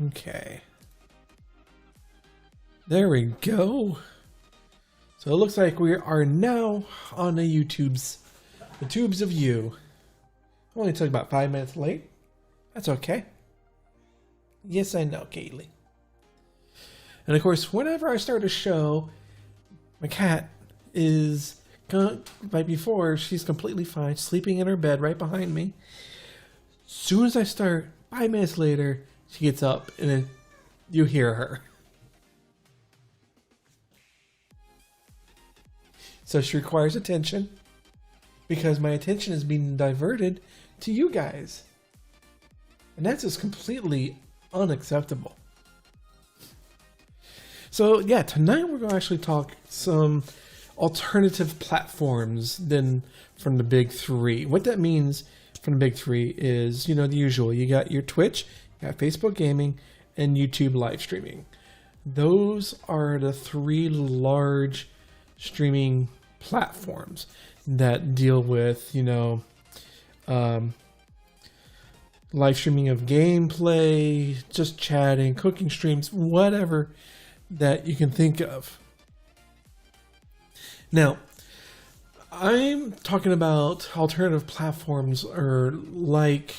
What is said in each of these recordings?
Okay. There we go. So it looks like we are now on the the tubes of you. Only took about 5 minutes late. That's okay. Yes, I know, Kaylee. And of course, whenever I start a show, my cat is, like before, she's completely fine, sleeping in her bed right behind me. As soon as I start, 5 minutes later, she gets up and then you hear her. So she requires attention because my attention is being diverted to you guys. And that's just completely unacceptable. So yeah, tonight we're going to actually talk some alternative platforms than from the big three. What that means from the big three is, you know, the usual. You got your Twitch, you got Facebook Gaming, and YouTube live streaming. Those are the three large streaming platforms that deal with, you know, live streaming of gameplay, just chatting, cooking streams, whatever that you can think of. Now, I'm talking about alternative platforms or like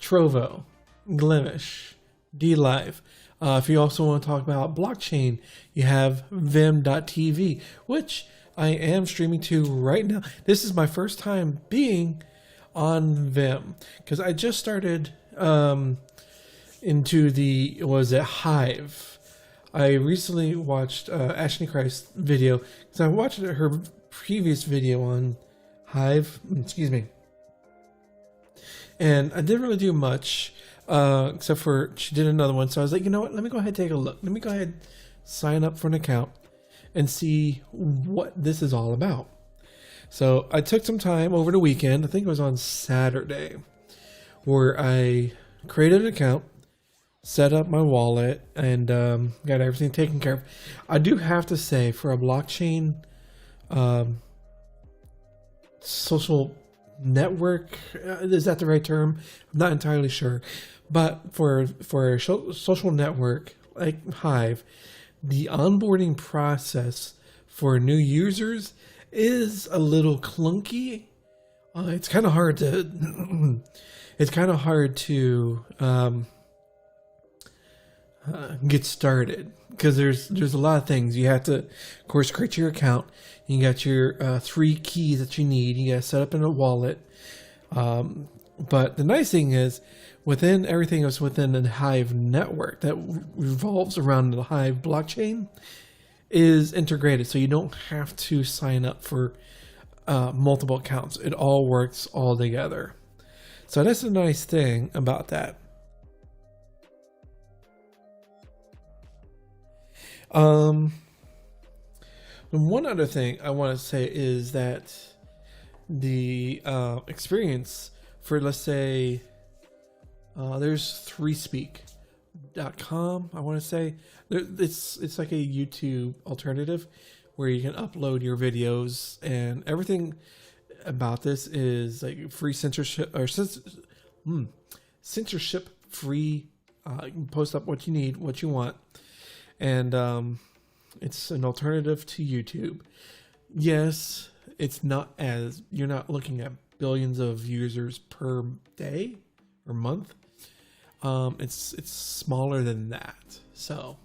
Trovo, Glimish, DLive. If you also want to talk about blockchain, you have Vim.tv, which I am streaming to right now. This is my first time being on Vim because I just started into the, Hive. I recently watched Ashley Christ's video because I watched her previous video on Hive, excuse me, and I didn't really do much except for she did another one. So I was like, you know what? Let me go ahead and take a look. Let me go ahead, sign up for an account, and see what this is all about. So I took some time over the weekend. I think it was on Saturday, where I created an account, set up my wallet, and got everything taken care of. I do have to say, for a blockchain social network, is that the right term? I'm not entirely sure. But for a social network like Hive, the onboarding process for new users is a little clunky. It's kind of hard to get started because there's a lot of things you have to, of course, create your account. You got your 3 keys that you need. You got to set up in a wallet. But the nice thing is, within everything that's within the Hive network that revolves around the Hive blockchain is integrated, so you don't have to sign up for multiple accounts. It all works all together. So that's a nice thing about that. One other thing I want to say is that the experience for, let's say, there's 3speak.com, I want to say. It's like a YouTube alternative where you can upload your videos, and everything about this is like free censorship or censorship free. You can post up what you need, what you want, and it's an alternative to YouTube. Yes, it's not as, you're not looking at billions of users per day or month. It's smaller than that. So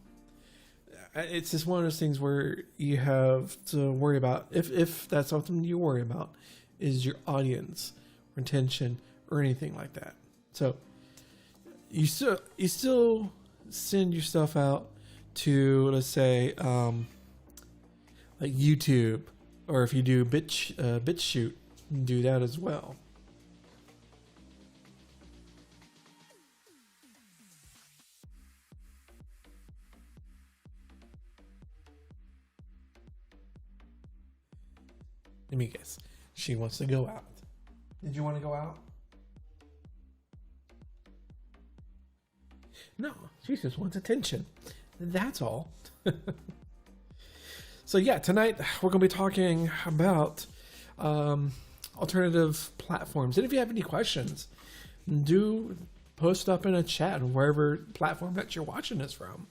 it's just one of those things where you have to worry about, if that's something you worry about, is your audience retention or anything like that. So you still send your stuff out to, let's say, like YouTube, or if you do BitChute, do that as well. Let me guess. She wants to go out. Did you want to go out? No, she just wants attention. That's all. So yeah, tonight we're going to be talking about alternative platforms. And if you have any questions, do post up in a chat wherever platform that you're watching this from.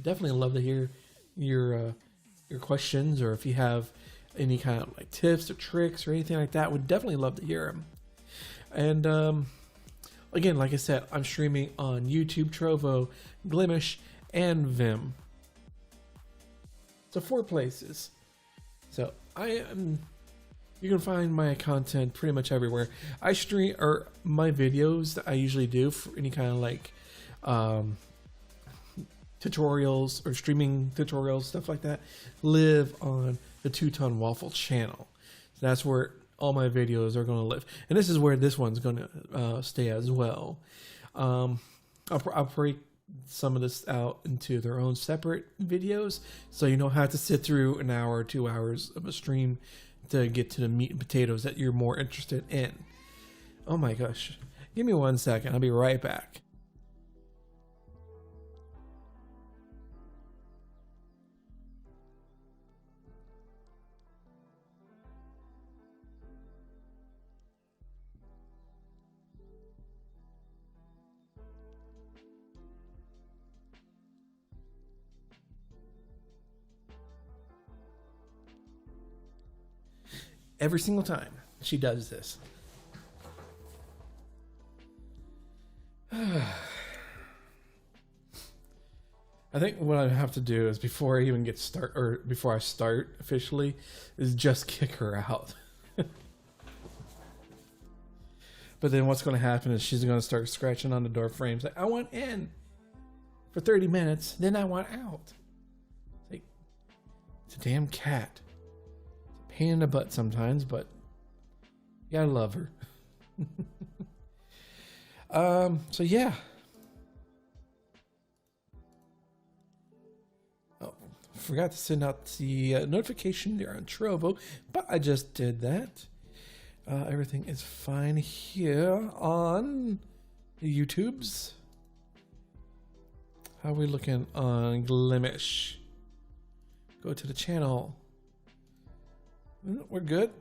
Definitely love to hear your questions, or if you have any kind of like tips or tricks or anything like that, would definitely love to hear them. And again, like I said, I'm streaming on YouTube, Trovo, Glimish, and Vim. So 4 places. So you can find my content pretty much everywhere. I stream, or my videos that I usually do for any kind of like tutorials or streaming tutorials, stuff like that, live on the 2-Ton Waffle channel. So that's where all my videos are going to live. And this is where this one's going to stay as well. I'll break some of this out into their own separate videos, so you don't have to sit through an hour or 2 hours of a stream to get to the meat and potatoes that you're more interested in. Oh my gosh. Give me 1 second. I'll be right back. Every single time she does this. I think what I have to do is, before I even before I start officially, is just kick her out. But then what's going to happen is she's going to start scratching on the door frames like, I want in for 30 minutes, then I want out. Like, it's a damn cat. Pain in the butt sometimes, but you gotta love her. So yeah. Oh, forgot to send out the notification there on Trovo, but I just did that. Everything is fine here on the YouTubes. How are we looking on Glimish? Go to the channel. We're good.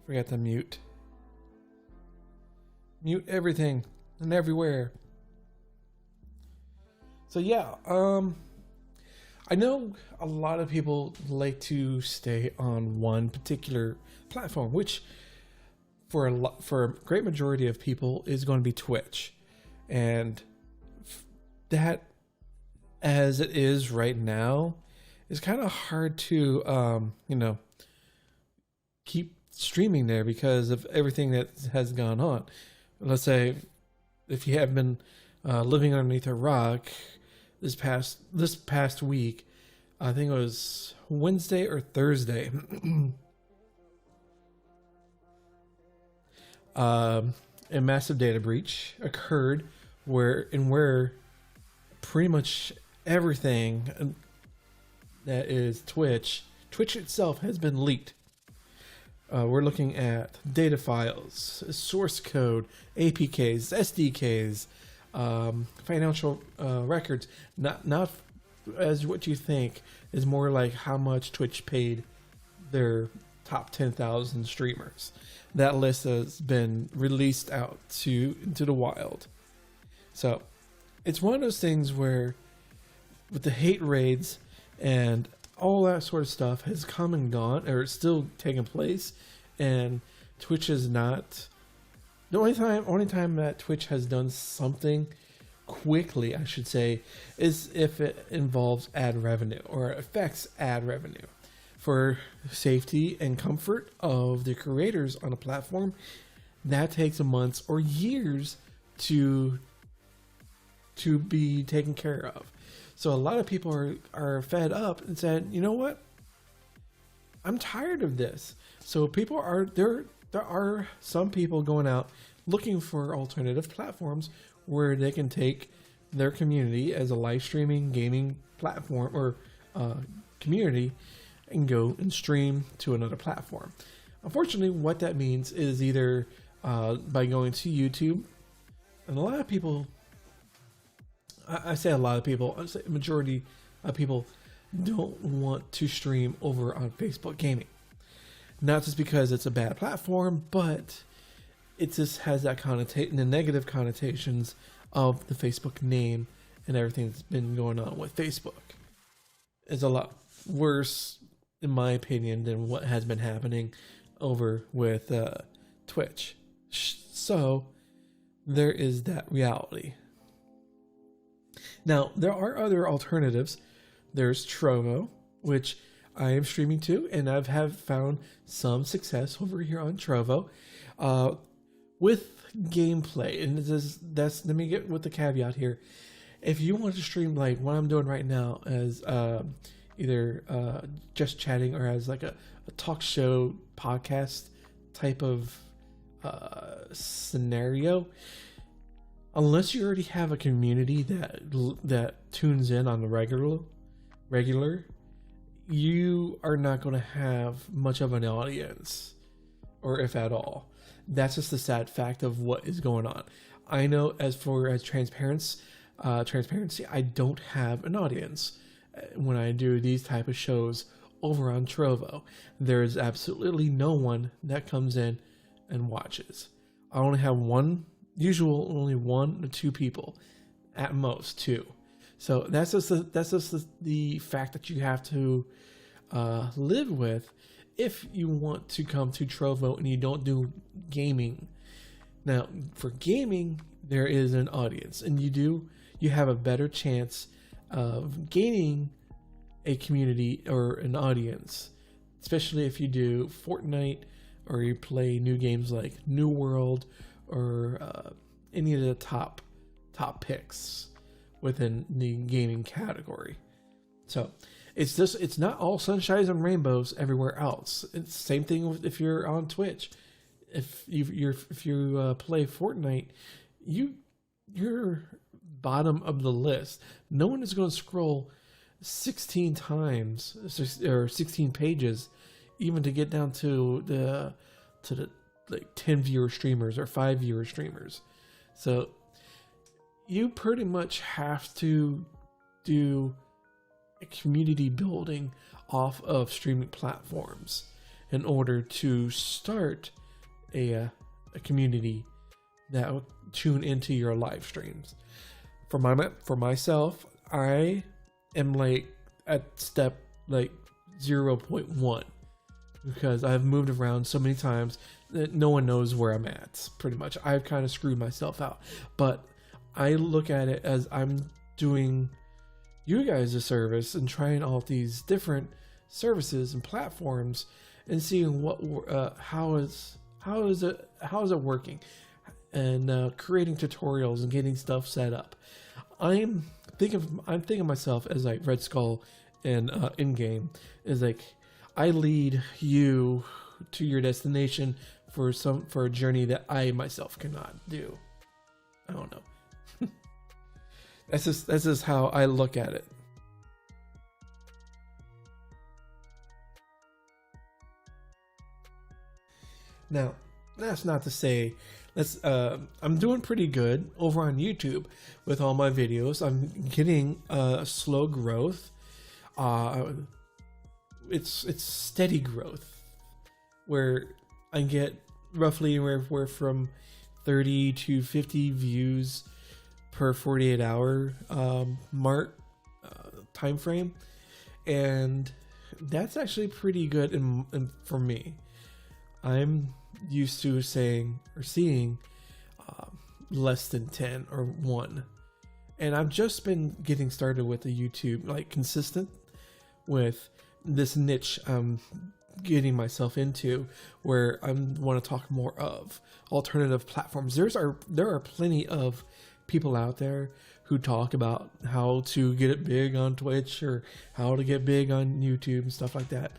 Forgot to mute. Mute everything and everywhere. So yeah, I know a lot of people like to stay on one particular platform, which for a great majority of people is going to be Twitch, and that, as it is right now, is kind of hard to keep streaming there because of everything that has gone on. Let's say if you have been living underneath a rock this past week, I think it was Wednesday or Thursday, a massive data breach occurred where pretty much everything that is Twitch itself has been leaked. We're looking at data files, source code, APKs, SDKs, financial records. Not as what you think, is more like how much Twitch paid their top 10,000 streamers. That list has been released out into the wild. So it's one of those things where, with the hate raids and all that sort of stuff has come and gone, or it's still taking place, and Twitch is not the only time that Twitch has done something quickly, I should say, is if it involves ad revenue or affects ad revenue. For safety and comfort of the creators on a platform, that takes months or years to be taken care of. So a lot of people are fed up and said, you know what? I'm tired of this. So there are some people going out looking for alternative platforms where they can take their community as a live streaming gaming platform or community and go and stream to another platform. Unfortunately, what that means is either by going to YouTube, and a lot of people, I say a lot of people, I say a majority of people don't want to stream over on Facebook Gaming. Not just because it's a bad platform, but it just has that the negative connotations of the Facebook name and everything that's been going on with Facebook. It's a lot worse, in my opinion, than what has been happening over with Twitch. So there is that reality. Now, there are other alternatives. There's Trovo, which I am streaming to, and I have found some success over here on Trovo with gameplay. And that's let me get with the caveat here. If you want to stream like what I'm doing right now as either just chatting or as like a talk show podcast type of scenario, unless you already have a community that tunes in on the regular, you are not going to have much of an audience, or if at all. That's just the sad fact of what is going on. I know as transparency, I don't have an audience when I do these type of shows over on Trovo. There is absolutely no one that comes in and watches. I only have only one or two people, at most two. So that's just the fact that you have to live with if you want to come to Trovo and you don't do gaming. Now, for gaming, there is an audience, and you have a better chance of gaining a community or an audience, especially if you do Fortnite or you play new games like New World or any of the top picks within the gaming category. So it's not all sunshines and rainbows everywhere else. It's the same thing if you're on Twitch. If you play Fortnite, you're bottom of the list. No one is going to scroll 16 times or 16 pages even to get down to the like 10 viewer streamers or 5 viewer streamers. So you pretty much have to do a community building off of streaming platforms in order to start a community that will tune into your live streams. For myself, I am like at step like 0.1 because I've moved around so many times that no one knows where I'm at. Pretty much, I've kind of screwed myself out. But I look at it as I'm doing you guys a service and trying all these different services and platforms and seeing how is it working, and creating tutorials and getting stuff set up. I'm thinking of myself as like Red Skull and in game is like I lead you to your destination for a journey that I myself cannot do. I don't know. That's just how I look at it. Now, that's not to say I'm doing pretty good over on YouTube with all my videos. I'm getting slow growth. It's steady growth where I get roughly anywhere from 30 to 50 views per 48 hour mark time frame, and that's actually pretty good for me. I'm used to seeing less than 10 or 1, and I've just been getting started with the YouTube, like consistent with this niche I'm getting myself into, where I want to talk more of alternative platforms. There are plenty of people out there who talk about how to get it big on Twitch or how to get big on YouTube and stuff like that.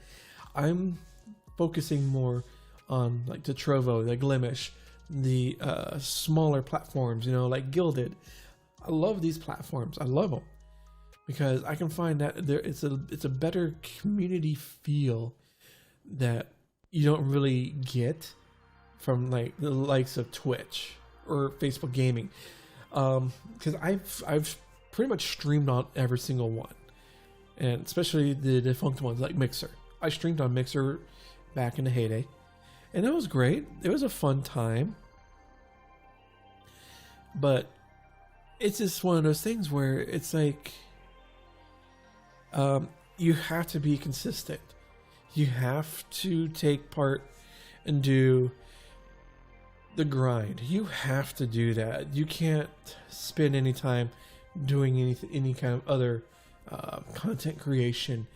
I'm focusing more on like the Trovo, the Glimish, the smaller platforms, like Gilded. I love these platforms. I love them because I can find that it's a better community feel that you don't really get from like the likes of Twitch or Facebook gaming. Because I've pretty much streamed on every single one, and especially the defunct ones like Mixer. I streamed on Mixer back in the heyday, and it was great. It was a fun time, but it's just one of those things where it's like, you have to be consistent. You have to take part and do the grind. You have to do that. You can't spend any time doing any kind of other content creation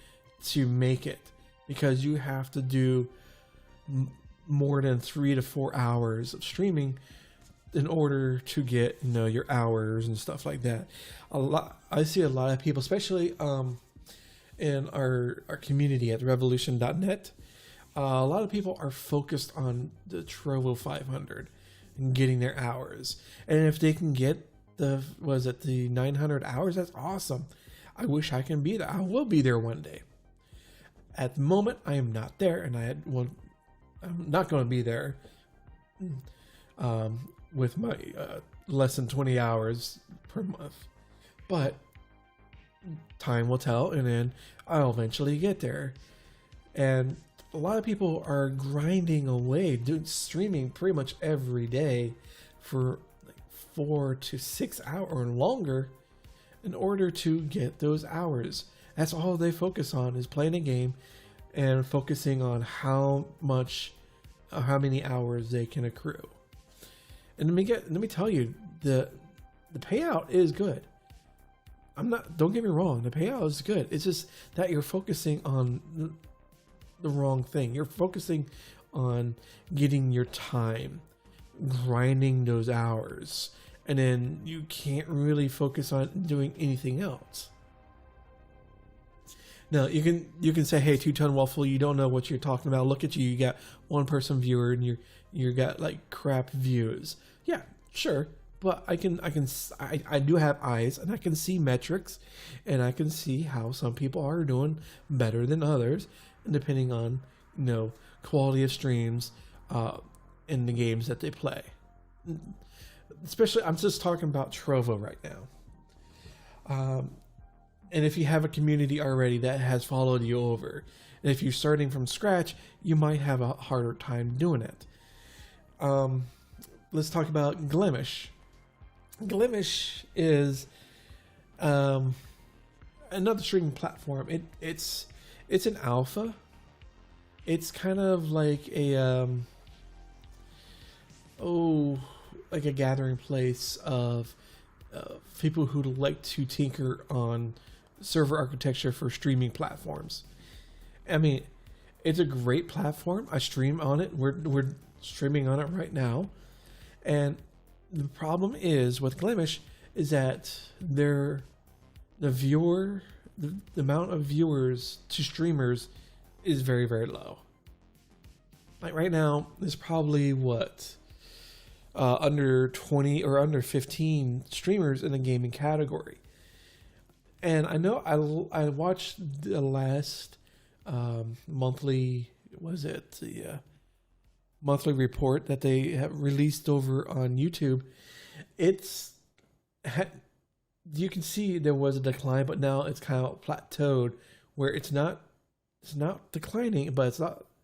to make it, because you have to do more than 3 to 4 hours of streaming in order to get, you know, your hours and stuff like that. I see a lot of people, especially in our community at revolution.net, a lot of people are focused on the Trovo 500 and getting their hours. And if they can get the 900 hours, that's awesome. I wish I can be there. I will be there one day. At the moment, I am not there, and I'm not going to be there with my less than 20 hours per month. But time will tell, and then I'll eventually get there. And a lot of people are grinding away, streaming pretty much every day for like 4 to 6 hours or longer in order to get those hours. That's all they focus on, is playing a game and focusing on how many hours they can accrue. And let me tell you, the payout is good. Don't get me wrong, the payout is good. It's just that you're focusing on the wrong thing. You're focusing on getting your time, grinding those hours, and then you can't really focus on doing anything else. Now you can say, "Hey, 2-Ton Waffle, you don't know what you're talking about. Look at you. You got 1-person viewer, and you got like crap views." Yeah, sure, but I do have eyes, and I can see metrics, and I can see how some people are doing better than others, and depending on, you know, quality of streams in the games that they play. Especially, I'm just talking about Trovo right now. And if you have a community already that has followed you over, and if you're starting from scratch, you might have a harder time doing it. Let's talk about Glimish. Glimish is another streaming platform. It's an alpha. It's kind of like like a gathering place of people who like to tinker on server architecture for streaming platforms. I mean, it's a great platform. I stream on it. We're streaming on it right now. And the problem is with Glimish is that the amount of viewers to streamers is very, very low. Like right now, there's probably under 20 or under 15 streamers in the gaming category. And I know I watched the last monthly monthly report that they have released over on YouTube. You can see there was a decline, but now it's kind of plateaued, where it's not declining, but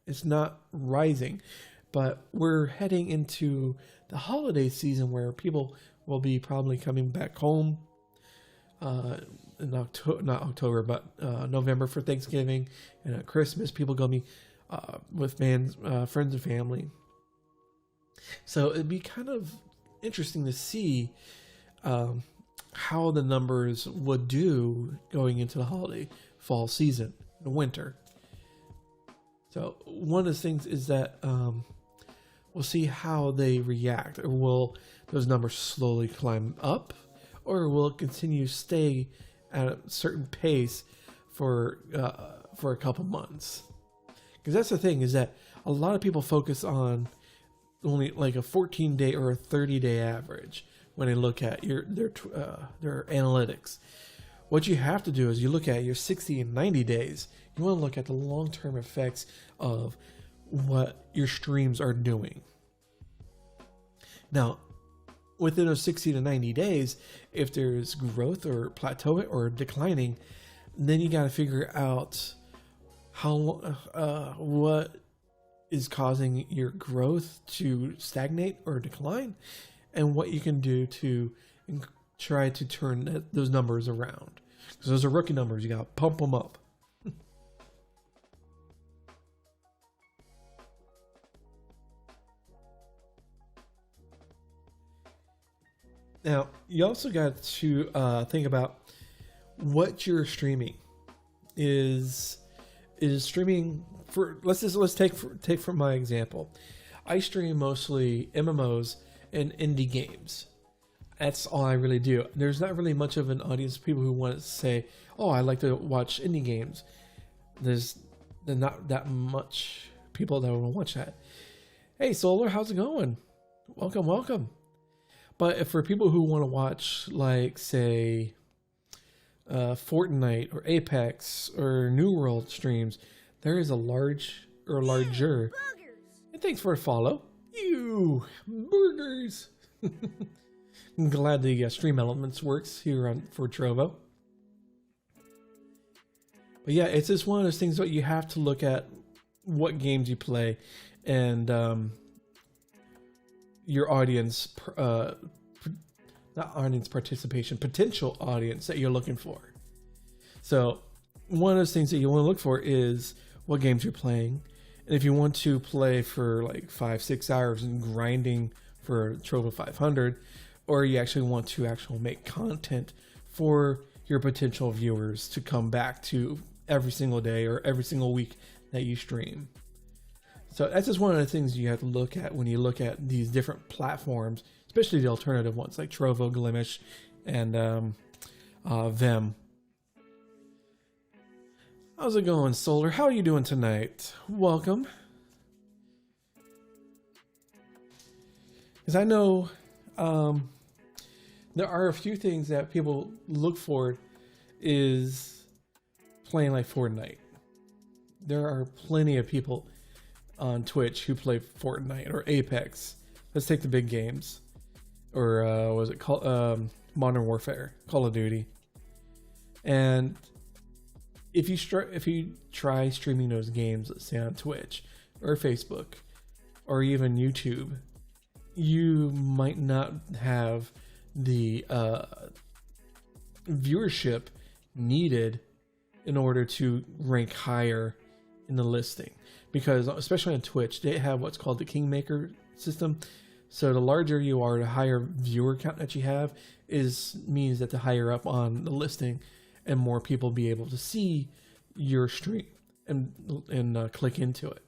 it's not rising. But we're heading into the holiday season where people will be probably coming back home in November for Thanksgiving, and at Christmas people gonna be with friends and family. So it'd be kind of interesting to see how the numbers would do going into the holiday fall season, the winter. So one of the things is that we'll see how they react. Or will those numbers slowly climb up, or will it continue to stay at a certain pace for a couple months? Because that's the thing, is that a lot of people focus on only like a 14-day or a 30-day average when they look at their analytics. What you have to do is you look at your 60 and 90 days. You want to look at the long-term effects of what your streams are doing. Now, within those 60 to 90 days, if there's growth or plateauing or declining, then you got to figure out what is causing your growth to stagnate or decline, and what you can do to try to turn those numbers around. Because those are rookie numbers, you got to pump them up. Now, you also got to think about what you're streaming. Is streaming for let's take from my example. I stream mostly MMOs and indie games. That's all I really do. There's not really much of an audience of people who want to say, "Oh, I like to watch indie games." There's not that much people that want to watch that. Hey, Solar, how's it going? Welcome, welcome. But if for people who want to watch, like, say, Fortnite or Apex or New World streams, there is a larger. And thanks for a follow. You burgers. I'm glad the Stream Elements works here for Trovo. But yeah, it's just one of those things that you have to look at what games you play and your audience, not audience participation, potential audience that you're looking for. So one of those things that you want to look for is what games you're playing. And if you want to play for like 5-6 hours and grinding for Trovo 500, or you actually want to make content for your potential viewers to come back to every single day or every single week that you stream. So that's just one of the things you have to look at when you look at these different platforms, especially the alternative ones like Trovo, Glimish, and Vem. How's it going, Solar? How are you doing tonight? Welcome. Because I know there are a few things that people look for is playing like Fortnite. There are plenty of people on Twitch who play Fortnite or Apex. Let's take the big games. Or what was it called? Modern Warfare, Call of Duty. And if you try streaming those games, let's say on Twitch or Facebook or even YouTube, you might not have the viewership needed in order to rank higher in the listing, because especially on Twitch they have what's called the Kingmaker system. So the larger you are, the higher viewer count that you have means that the higher up on the listing and more people be able to see your stream and click into it.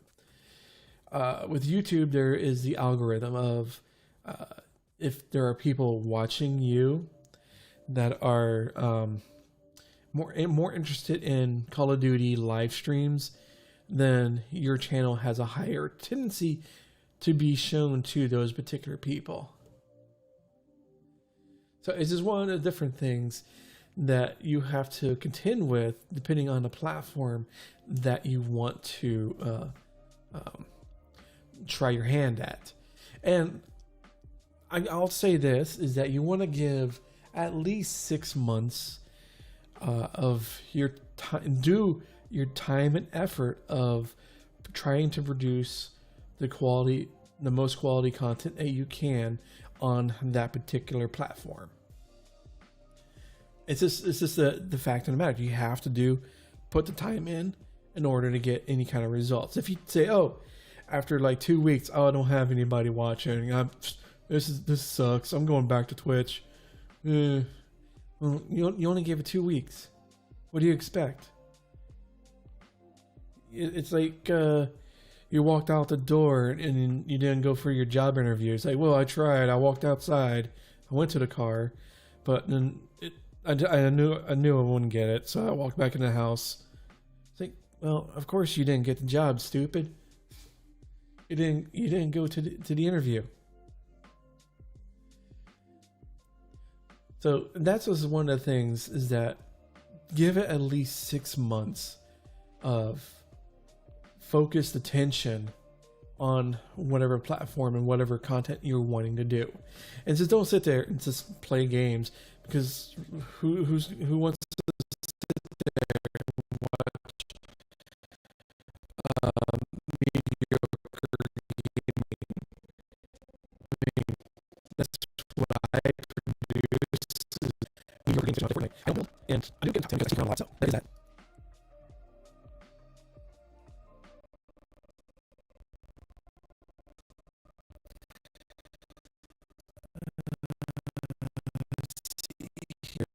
With YouTube, there is the algorithm of if there are people watching you that are more interested in Call of Duty live streams, then your channel has a higher tendency to be shown to those particular people. So it's just one of the different things that you have to contend with depending on the platform that you want to try your hand at. And I'll say this, is that you want to give at least 6 months of your time, do your time and effort of trying to produce the most quality content that you can on that particular platform. It's just the fact of the matter. You have to put the time in order to get any kind of results. If you say, oh, after like 2 weeks, oh, I don't have anybody watching, this sucks, I'm going back to Twitch. Well, you only gave it 2 weeks. What do you expect? It's like you walked out the door and you didn't go for your job interview. It's like, well, I tried. I walked outside. I went to the car, but then I knew I wouldn't get it, so I walked back in the house. It's like, well, of course you didn't get the job, stupid. You didn't go to the interview. So that's just one of the things, is that give it at least 6 months of focused attention on whatever platform and whatever content you're wanting to do. And just don't sit there and just play games, because who wants to sit there and watch mediocre And I do get because I keep on a lot, so that is that. Here.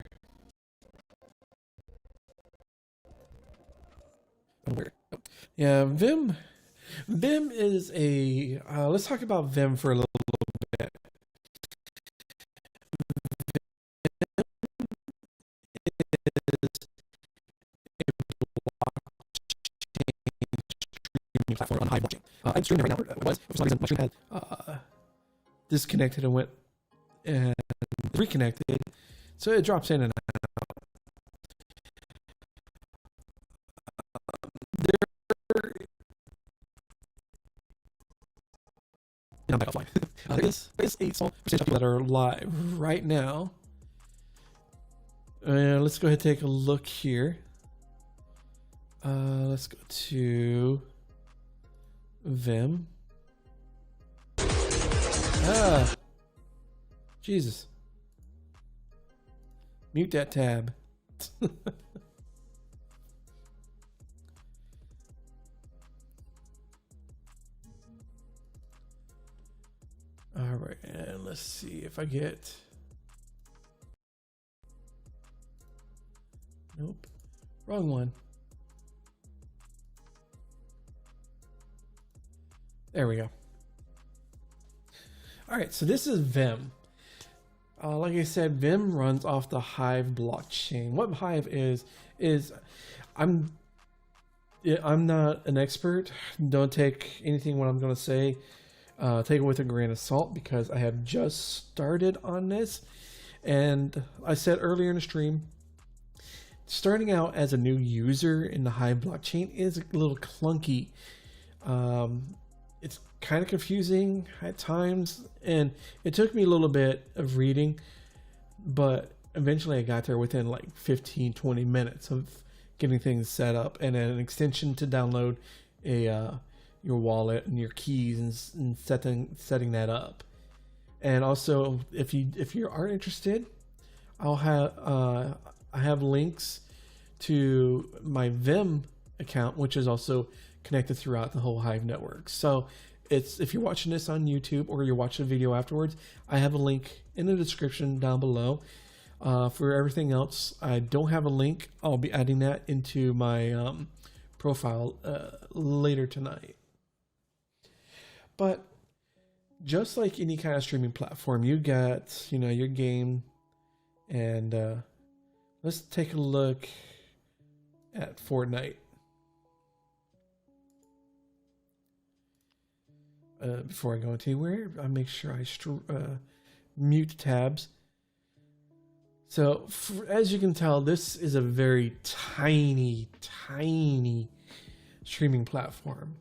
Weird. Oh. Yeah, Vim. Vim is a. Let's talk about Vim for a little bit. Platform on high blockchain. I'm streaming right now. It was for some reason my stream had disconnected and went and reconnected, so it drops in and out. There, I'm back offline. There is a small percentage of people that are live right now. Let's go ahead and take a look here. Let's go to Vim. Jesus. Mute that tab. All right, and let's see if I get. Nope, wrong one. There we go. All right, so this is Vim. Like I said, Vim runs off the Hive blockchain. What Hive is I'm not an expert. Don't take anything what I'm going to say. Take it with a grain of salt because I have just started on this. And I said earlier in the stream, starting out as a new user in the Hive blockchain is a little clunky. It's kind of confusing at times, and it took me a little bit of reading, but eventually I got there within like 15-20 minutes of getting things set up, and then an extension to download your wallet and your keys and setting that up. And also, if you are interested, I have links to my Vim account, which is also connected throughout the whole Hive network. So if you're watching this on YouTube or you're watching a video afterwards, I have a link in the description down below. For everything else, I don't have a link. I'll be adding that into my profile later tonight. But just like any kind of streaming platform, you got, your game, and let's take a look at Fortnite. Before I go into anywhere, I make sure I mute tabs. So as you can tell, this is a very tiny streaming platform.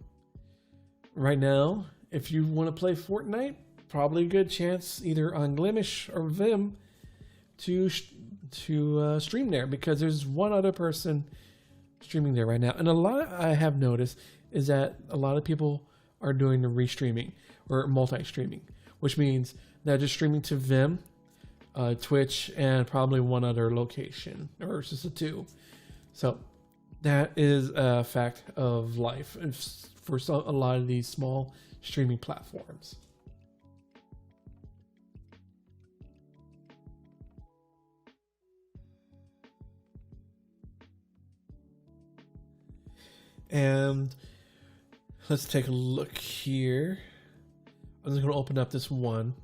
Right now, if you want to play Fortnite, probably a good chance either on Glimish or Vim to stream there, because there's one other person streaming there right now. And a lot I have noticed is that a lot of people are doing the restreaming or multi-streaming, which means they're just streaming to Vim, Twitch, and probably one other location, or just a two. So that is a fact of life for a lot of these small streaming platforms. And let's take a look here. I'm just going to open up this one.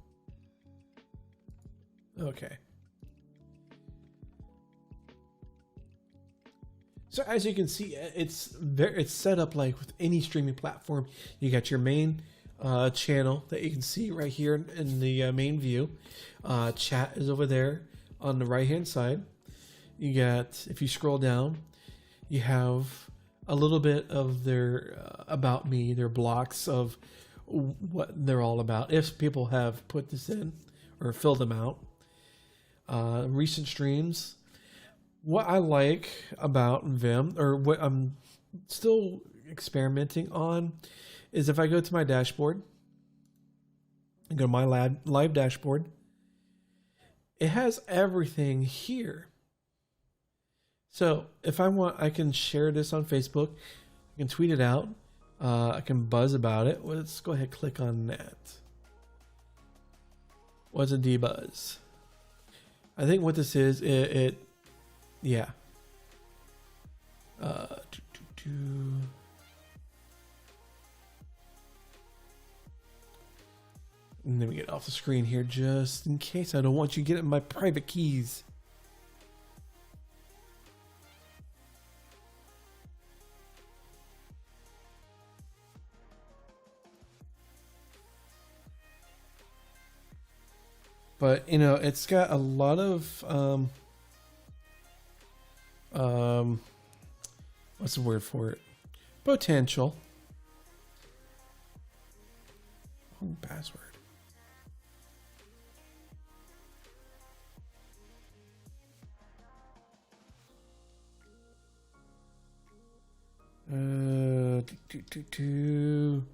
Okay. So as you can see, it's set up like with any streaming platform. You got your main channel that you can see right here in the main view. Chat is over there on the right hand side. You got, if you scroll down, you have a little bit of their about me, their blocks of what they're all about, if people have put this in or filled them out. Recent streams. What I like about Vim, or what I'm still experimenting on, is if I go to my dashboard and go to my live dashboard, it has everything here. So if I want, I can share this on Facebook. I can tweet it out. I can buzz about it. Let's go ahead and click on that. What's a debuzz? I think what this is, yeah. And let me get off the screen here just in case I don't want you getting my private keys. But you know, it's got a lot of what's the word for it? Potential. Wrong password. Do, do, do, do.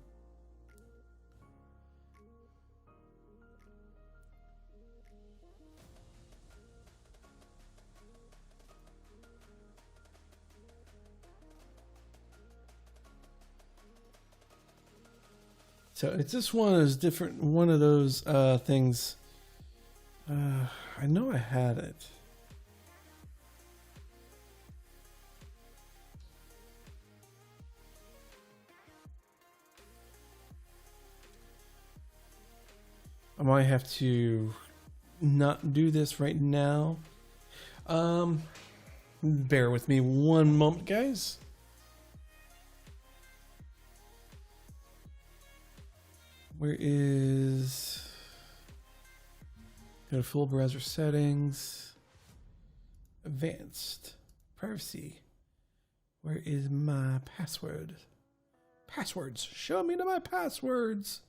So it's just one of those different, one of those things. I know I had it. I might have to not do this right now. Bear with me one moment, guys. Where is... Go to full browser settings. Advanced. Privacy. Where is my password? Passwords. Show me my passwords.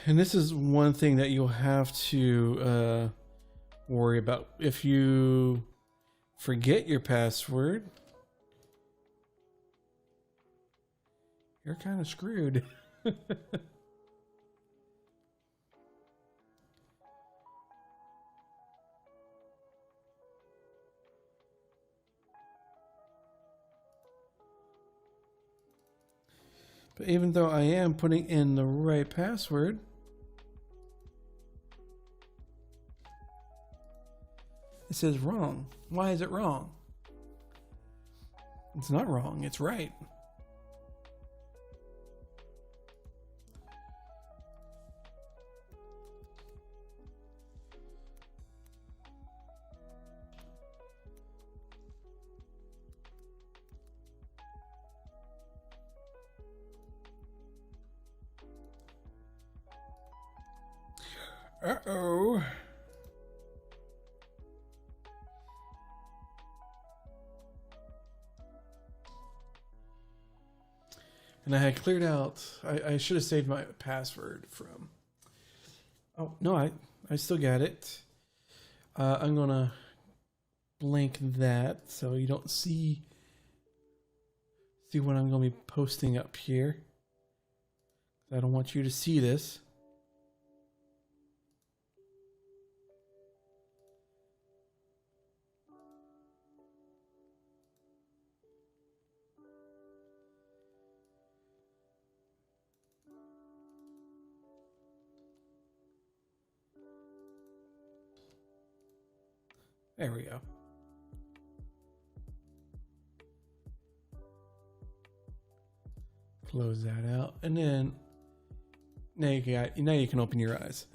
And this is one thing that you'll have to worry about. If you forget your password, you're kind of screwed. But even though I am putting in the right password, it says wrong. Why is it wrong? It's not wrong, it's right. Uh-oh. And I had cleared out, I should have saved my password from, oh, no, I still got it. I'm going to blank that so you don't see what I'm going to be posting up here. I don't want you to see this. There we go. Close that out. And then now you can open your eyes.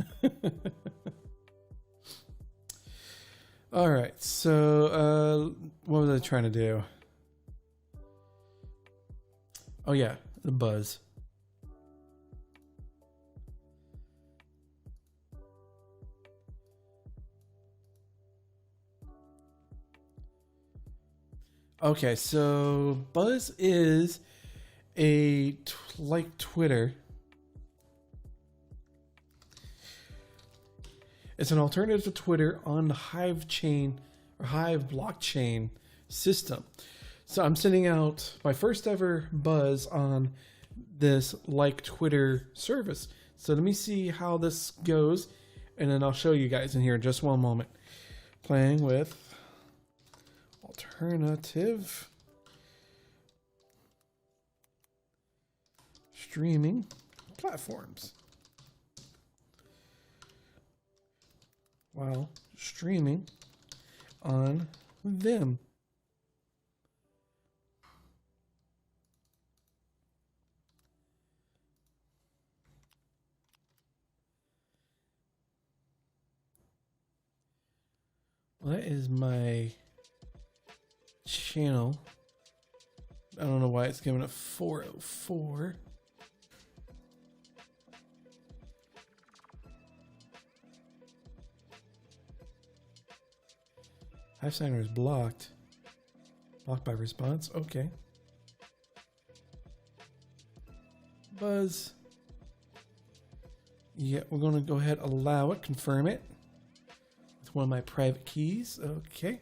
All right, so what was I trying to do? Oh yeah, the buzz. Okay, so buzz is like Twitter. It's an alternative to Twitter on the Hive chain or Hive blockchain system. So I'm sending out my first ever buzz on this like Twitter service. So let me see how this goes, and then I'll show you guys in here in just one moment. Playing with alternative streaming platforms while streaming on them. Well, that is my channel. I don't know why it's giving it 404. Hive signer is blocked. Blocked by response. Okay. Buzz. Yeah, we're going to go ahead and allow it, confirm it with one of my private keys. Okay.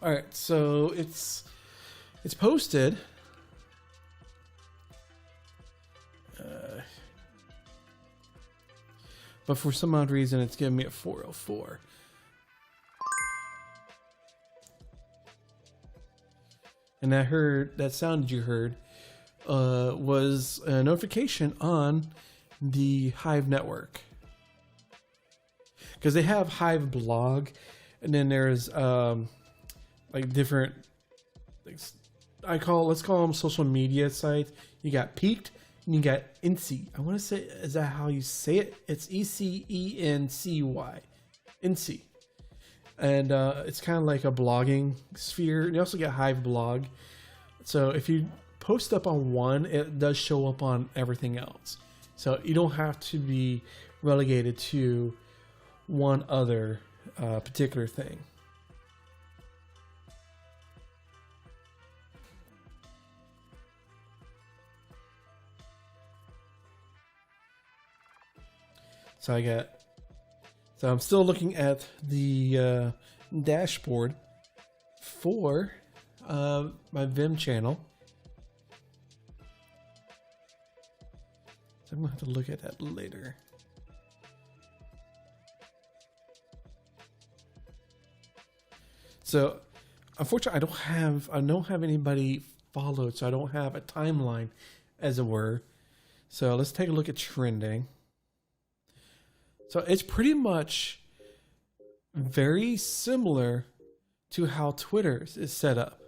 All right, so it's posted. But for some odd reason, it's giving me a 404. And that sound you heard was a notification on the Hive network. Because they have Hive blog, and then there's like different, like, let's call them social media sites. You got Peaked, and you got Incy. I want to say, is that how you say it? It's ECENCY. Incy. And it's kind of like a blogging sphere. You also get Hive blog. So if you post up on one, it does show up on everything else. So you don't have to be relegated to one other particular thing. So I'm still looking at the dashboard for my Vim channel. So I'm gonna have to look at that later. So unfortunately, I don't have anybody followed, so I don't have a timeline, as it were. So let's take a look at trending. So it's pretty much very similar to how Twitter is set up.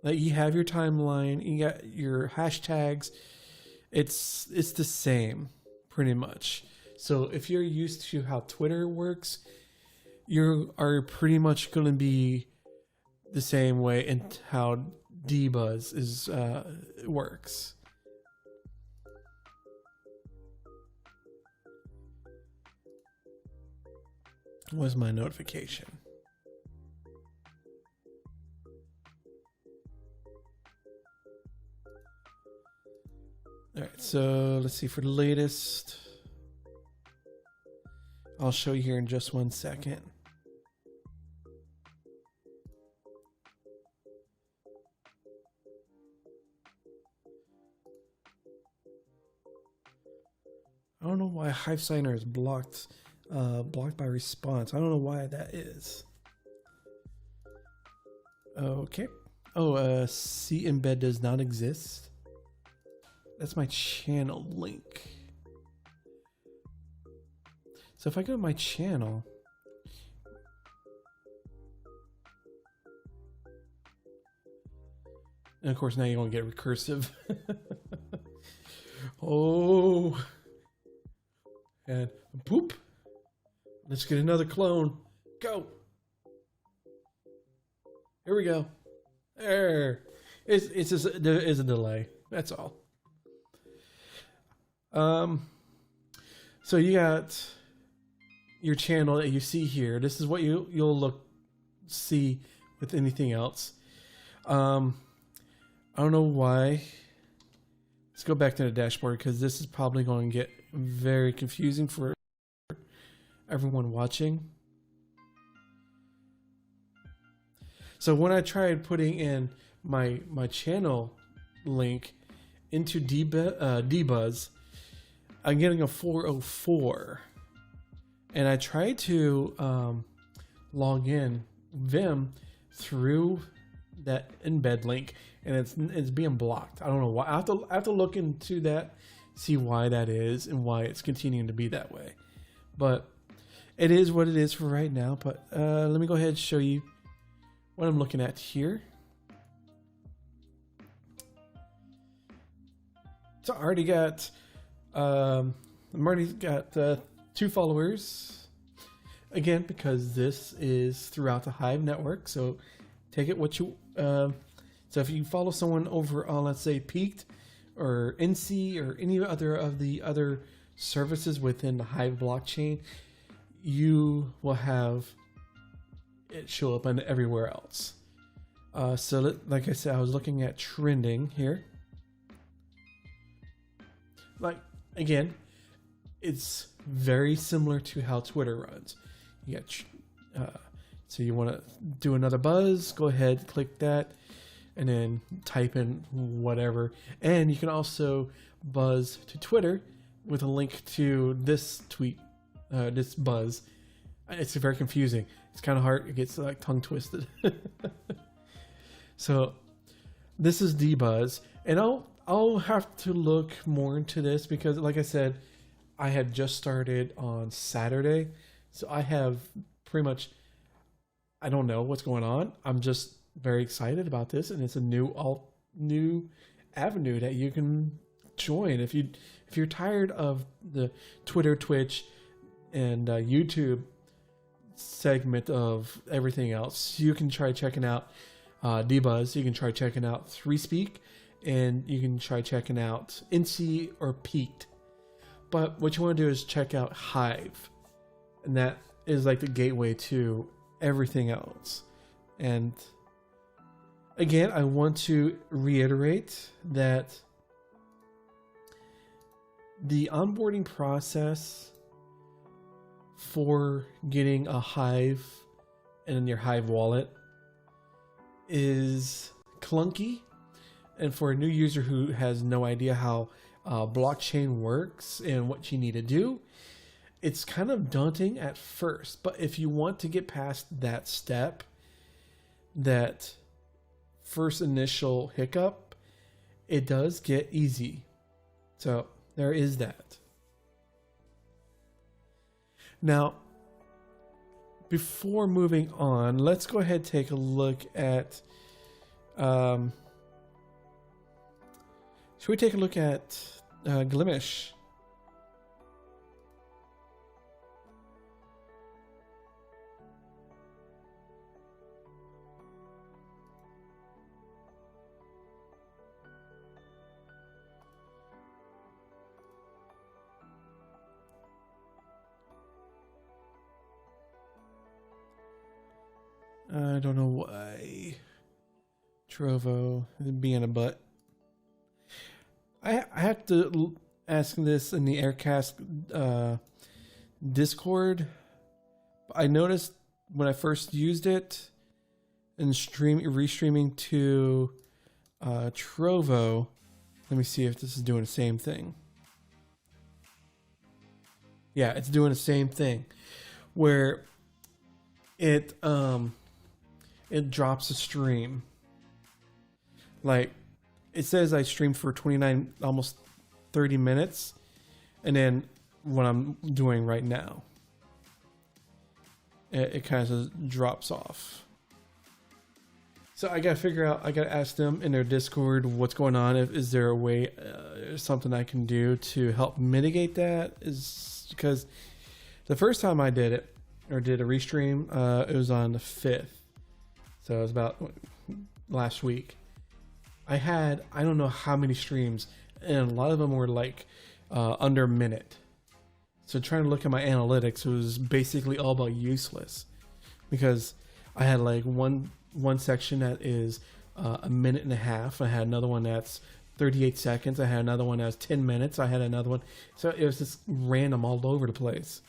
Like, you have your timeline, you got your hashtags. It's the same, pretty much. So if you're used to how Twitter works, you are pretty much going to be the same way in how dbuzz works. Was my notification. All right, so let's see for the latest. I'll show you here in just 1 second. I don't know why Hive Signer is blocked by response. I don't know why that is. Okay. Oh, C embed does not exist. That's my channel link. So if I go to my channel, And of course, now you're going to get recursive. Oh, and poop. Let's get another clone. Go. Here we go. There. It's just, there is a delay. That's all. So you got your channel that you see here. This is what you'll see with anything else. I don't know why. Let's go back to the dashboard because this is probably going to get very confusing for everyone watching. So when I tried putting in my channel link into dbuzz, I'm getting a 404, and I tried to log in Vim through that embed link, and it's being blocked. I don't know why. I have to look into that, see why that is and why it's continuing to be that way. But it is what it is for right now. But let me go ahead and show you what I'm looking at here. So I already got I've already got 2 followers, again, because this is throughout the Hive network. So take it what you so if you follow someone over on, let's say, Peaked or NC or any other of the other services within the Hive blockchain, you will have it show up on everywhere else. So like I said, I was looking at trending here. Like, again, it's very similar to how Twitter runs. You got so you want to do another buzz, go ahead, click that, and then type in whatever. And you can also buzz to Twitter with a link to this tweet, this buzz. It's very confusing. It's kind of hard. It gets like tongue twisted. So this is dbuzz, and I'll have to look more into this because, like I said, I had just started on Saturday, so I have pretty much, I don't know what's going on. I'm just very excited about this, and it's a new avenue that you can join if you're tired of the Twitter, Twitch, and YouTube segment of everything else. You can try checking out dbuzz. You can try checking out 3Speak, and you can try checking out NC or Peaked. But what you want to do is check out Hive, and that is like the gateway to everything else. And again, I want to reiterate that the onboarding process for getting a Hive in your Hive wallet is clunky. And for a new user who has no idea how blockchain works and what you need to do, it's kind of daunting at first. But if you want to get past that step, that first initial hiccup, it does get easy. So there is that. Now, before moving on, let's go ahead and take a look at should we take a look at Glimish? I don't know why Trovo being a butt. I have to ask this in the Aircast Discord. I noticed when I first used it and restreaming to Trovo. Let me see if this is doing the same thing. Yeah, it's doing the same thing, where it drops a stream. Like, it says I streamed for 29, almost 30 minutes, and then what I'm doing right now, it kind of drops off. So I gotta figure out. I gotta ask them in their Discord what's going on. If is there a way, something I can do to help mitigate that? Is because the first time I did it or did a restream, it was on the 5th, so it was about last week. I don't know how many streams, and a lot of them were like under a minute. So trying to look at my analytics was basically all about useless because I had like one section that is a minute and a half. I had another one that's 38 seconds. I had another one that's 10 minutes. I had another one. So it was just random all over the place.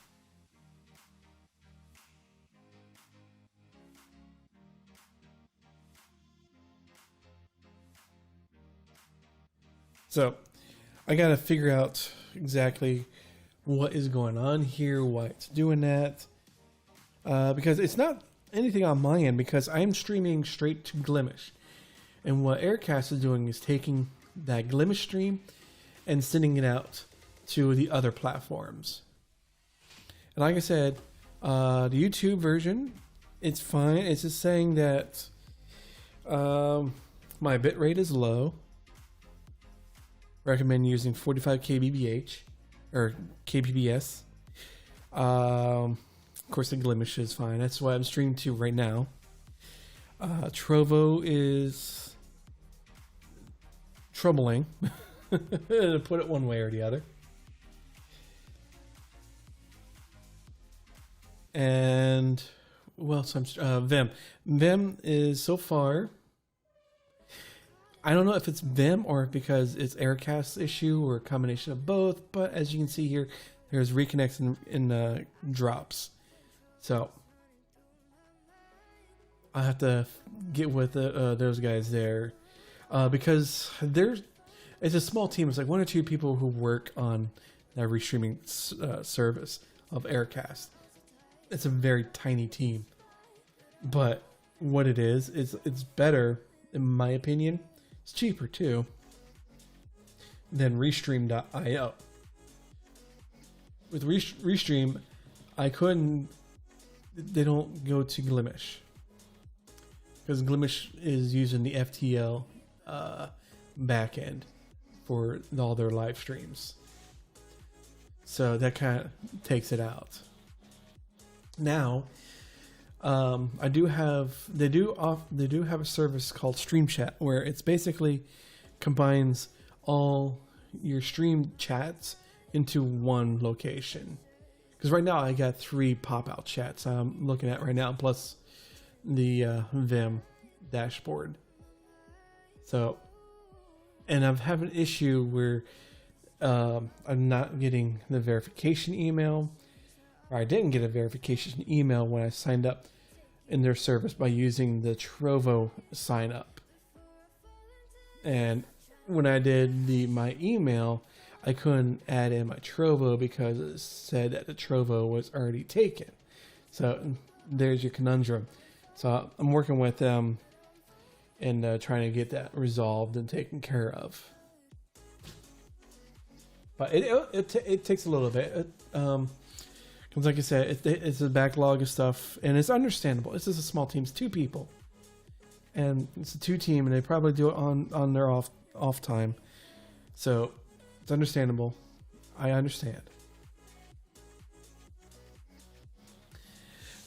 So I got to figure out exactly what is going on here, why it's doing that. Because it's not anything on my end, because I'm streaming straight to Glimish. And what Aircast is doing is taking that Glimish stream and sending it out to the other platforms. And like I said, the YouTube version, it's fine. It's just saying that my bitrate is low. Recommend using 45 kbps or kbps. Of course, the Glimish is fine. That's what I'm streaming to right now. Trovo is troubling, to put it one way or the other. And well, Vim. Vim is so far. I don't know if it's Vim or because it's Aircast's issue or a combination of both. But as you can see here, there's reconnects in drops. So I have to get with those guys there because it's a small team. It's like 1 or 2 people who work on that restreaming service of Aircast. It's a very tiny team, but what it is it's better in my opinion. It's cheaper too than Restream.io. With Restream, they don't go to Glimish because Glimish is using the FTL backend for all their live streams, so that kind of takes it out. Now, they do have a service called Stream Chat where it's basically combines all your stream chats into one location. Because right now I got 3 pop-out chats I'm looking at right now, plus the Vim dashboard. So, and I'm having an issue where I'm not getting the verification email. Or I didn't get a verification email when I signed up in their service by using the Trovo sign up. And when I did my email, I couldn't add in my Trovo because it said that the Trovo was already taken. So there's your conundrum. So I'm working with them and trying to get that resolved and taken care of. But it takes a little bit. Because like I said, it's a backlog of stuff, and it's understandable. It's just a small team. It's 2 people. And it's a 2 team, and they probably do it on their off time. So it's understandable. I understand.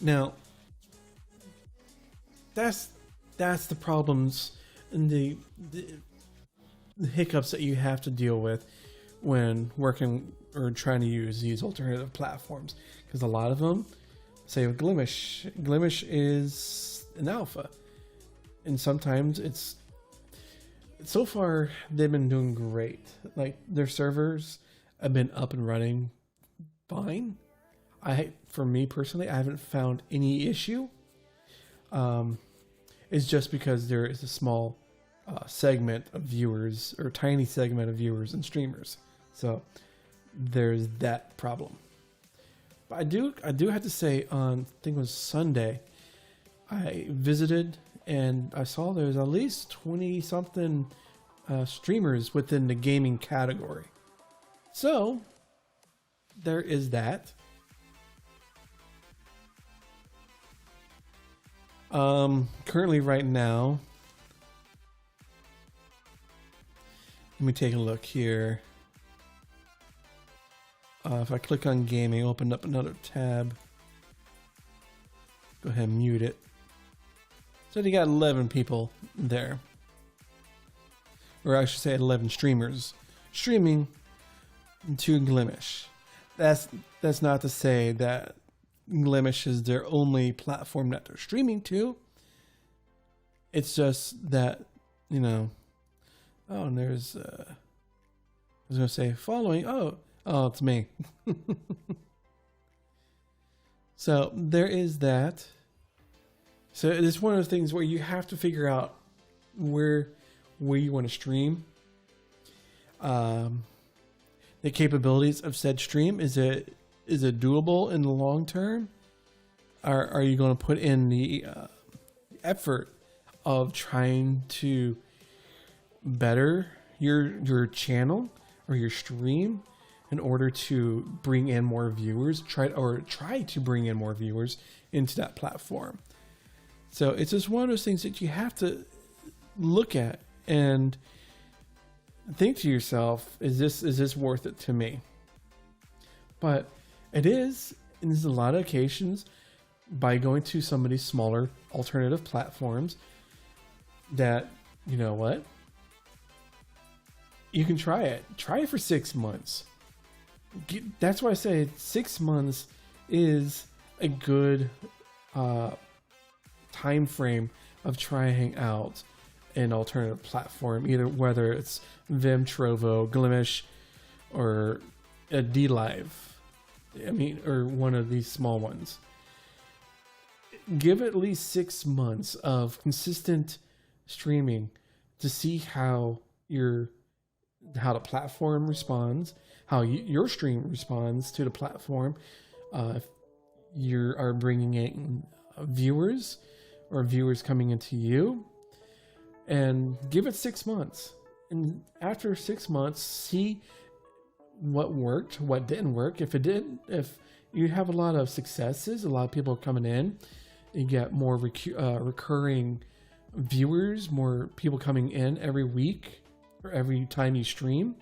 Now, that's the problems and the hiccups that you have to deal with when working or trying to use these alternative platforms, because a lot of them, say with Glimish is an alpha, and sometimes it's so far they've been doing great. Like their servers have been up and running fine. For me personally, I haven't found any issue. It's just because there is a small segment of viewers, or tiny segment of viewers and streamers, so there's that problem. But I do have to say, on I think it was Sunday, I visited and I saw there's at least 20 something streamers within the gaming category. So there is that. Currently right now, me take a look here. If I click on gaming, open up another tab. Go ahead and mute it. So you got 11 people there. Or I should say 11 streamers streaming to Glimish. That's not to say that Glimish is their only platform that they're streaming to. It's just that, you know, oh, and there's, I was going to say following. Oh, it's me. So there is that. So it's one of those things where you have to figure out where you want to stream. The capabilities of said stream, is it doable in the long term? Are you going to put in the effort of trying to better your channel or your stream in order to bring in more viewers? Try to bring in more viewers into that platform. So it's just one of those things that you have to look at and think to yourself, is this worth it to me? But it is, and there's a lot of occasions by going to some of these smaller alternative platforms that, you know what, you can try it. Try it for 6 months. That's why I say 6 months is a good time frame of trying out an alternative platform, either whether it's Vim, Trovo, Glimish, or a DLive. I mean, or one of these small ones. Give at least 6 months of consistent streaming to see how the platform responds, how your stream responds to the platform. If you are bringing in viewers or viewers coming into you, and give it 6 months. And after 6 months, see what worked, what didn't work. If you have a lot of successes, a lot of people coming in, you get more recurring viewers, more people coming in every week or every time you stream,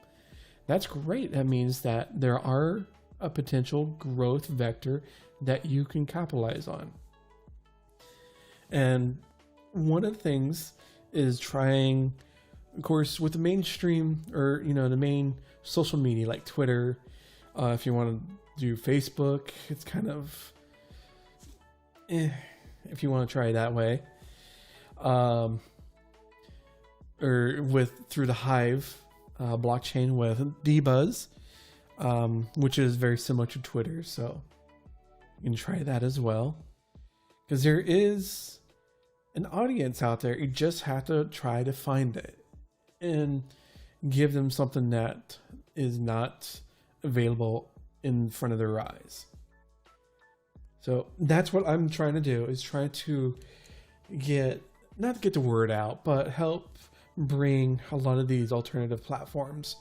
that's great. That means that there are a potential growth vector that you can capitalize on. And one of the things is trying, of course, with the mainstream, or the main social media like Twitter. If you want to do Facebook, it's kind of if you want to try it that way. Or through the Hive blockchain with dBuzz, which is very similar to Twitter, so you can try that as well. Because there is an audience out there. You just have to try to find it and give them something that is not available in front of their eyes. So that's what I'm trying to do, is try to not get the word out, but help bring a lot of these alternative platforms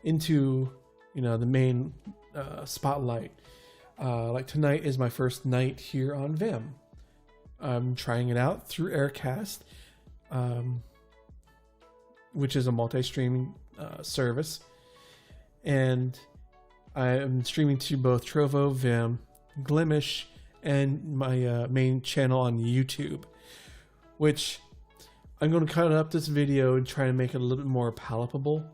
into the main spotlight. Like tonight is my first night here on Vim. I'm trying it out through Aircast, which is a multi-streaming service, and I am streaming to both Trovo, Vim, Glimish, and my main channel on YouTube, which I'm going to cut up this video and try to make it a little bit more palatable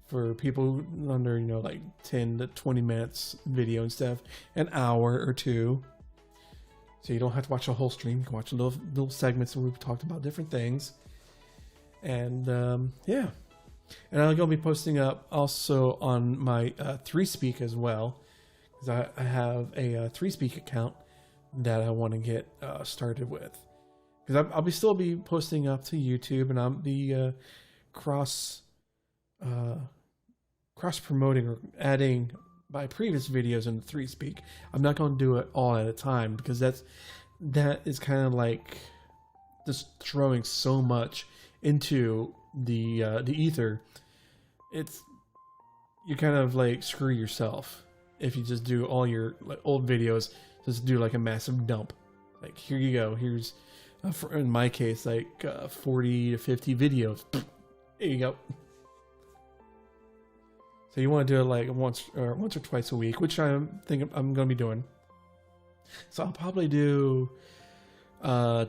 for people under like 10 to 20 minutes video instead of an hour or two. So you don't have to watch a whole stream. You can watch little segments where we've talked about different things. And yeah. And I'm going to be posting up also on my 3Speak as well. Because I have a 3Speak account that I want to get started with. Because I'll still be posting up to YouTube, and I'll be cross promoting or adding my previous videos in 3Speak. I'm not going to do it all at a time, because that is kind of like just throwing so much into the ether. You kind of like screw yourself if you just do all your old videos, just do like a massive dump. Like, here you go. Here's in my case, like 40 to 50 videos. There you go. So you want to do it like once or twice a week, which I think I'm going to be doing. So I'll probably do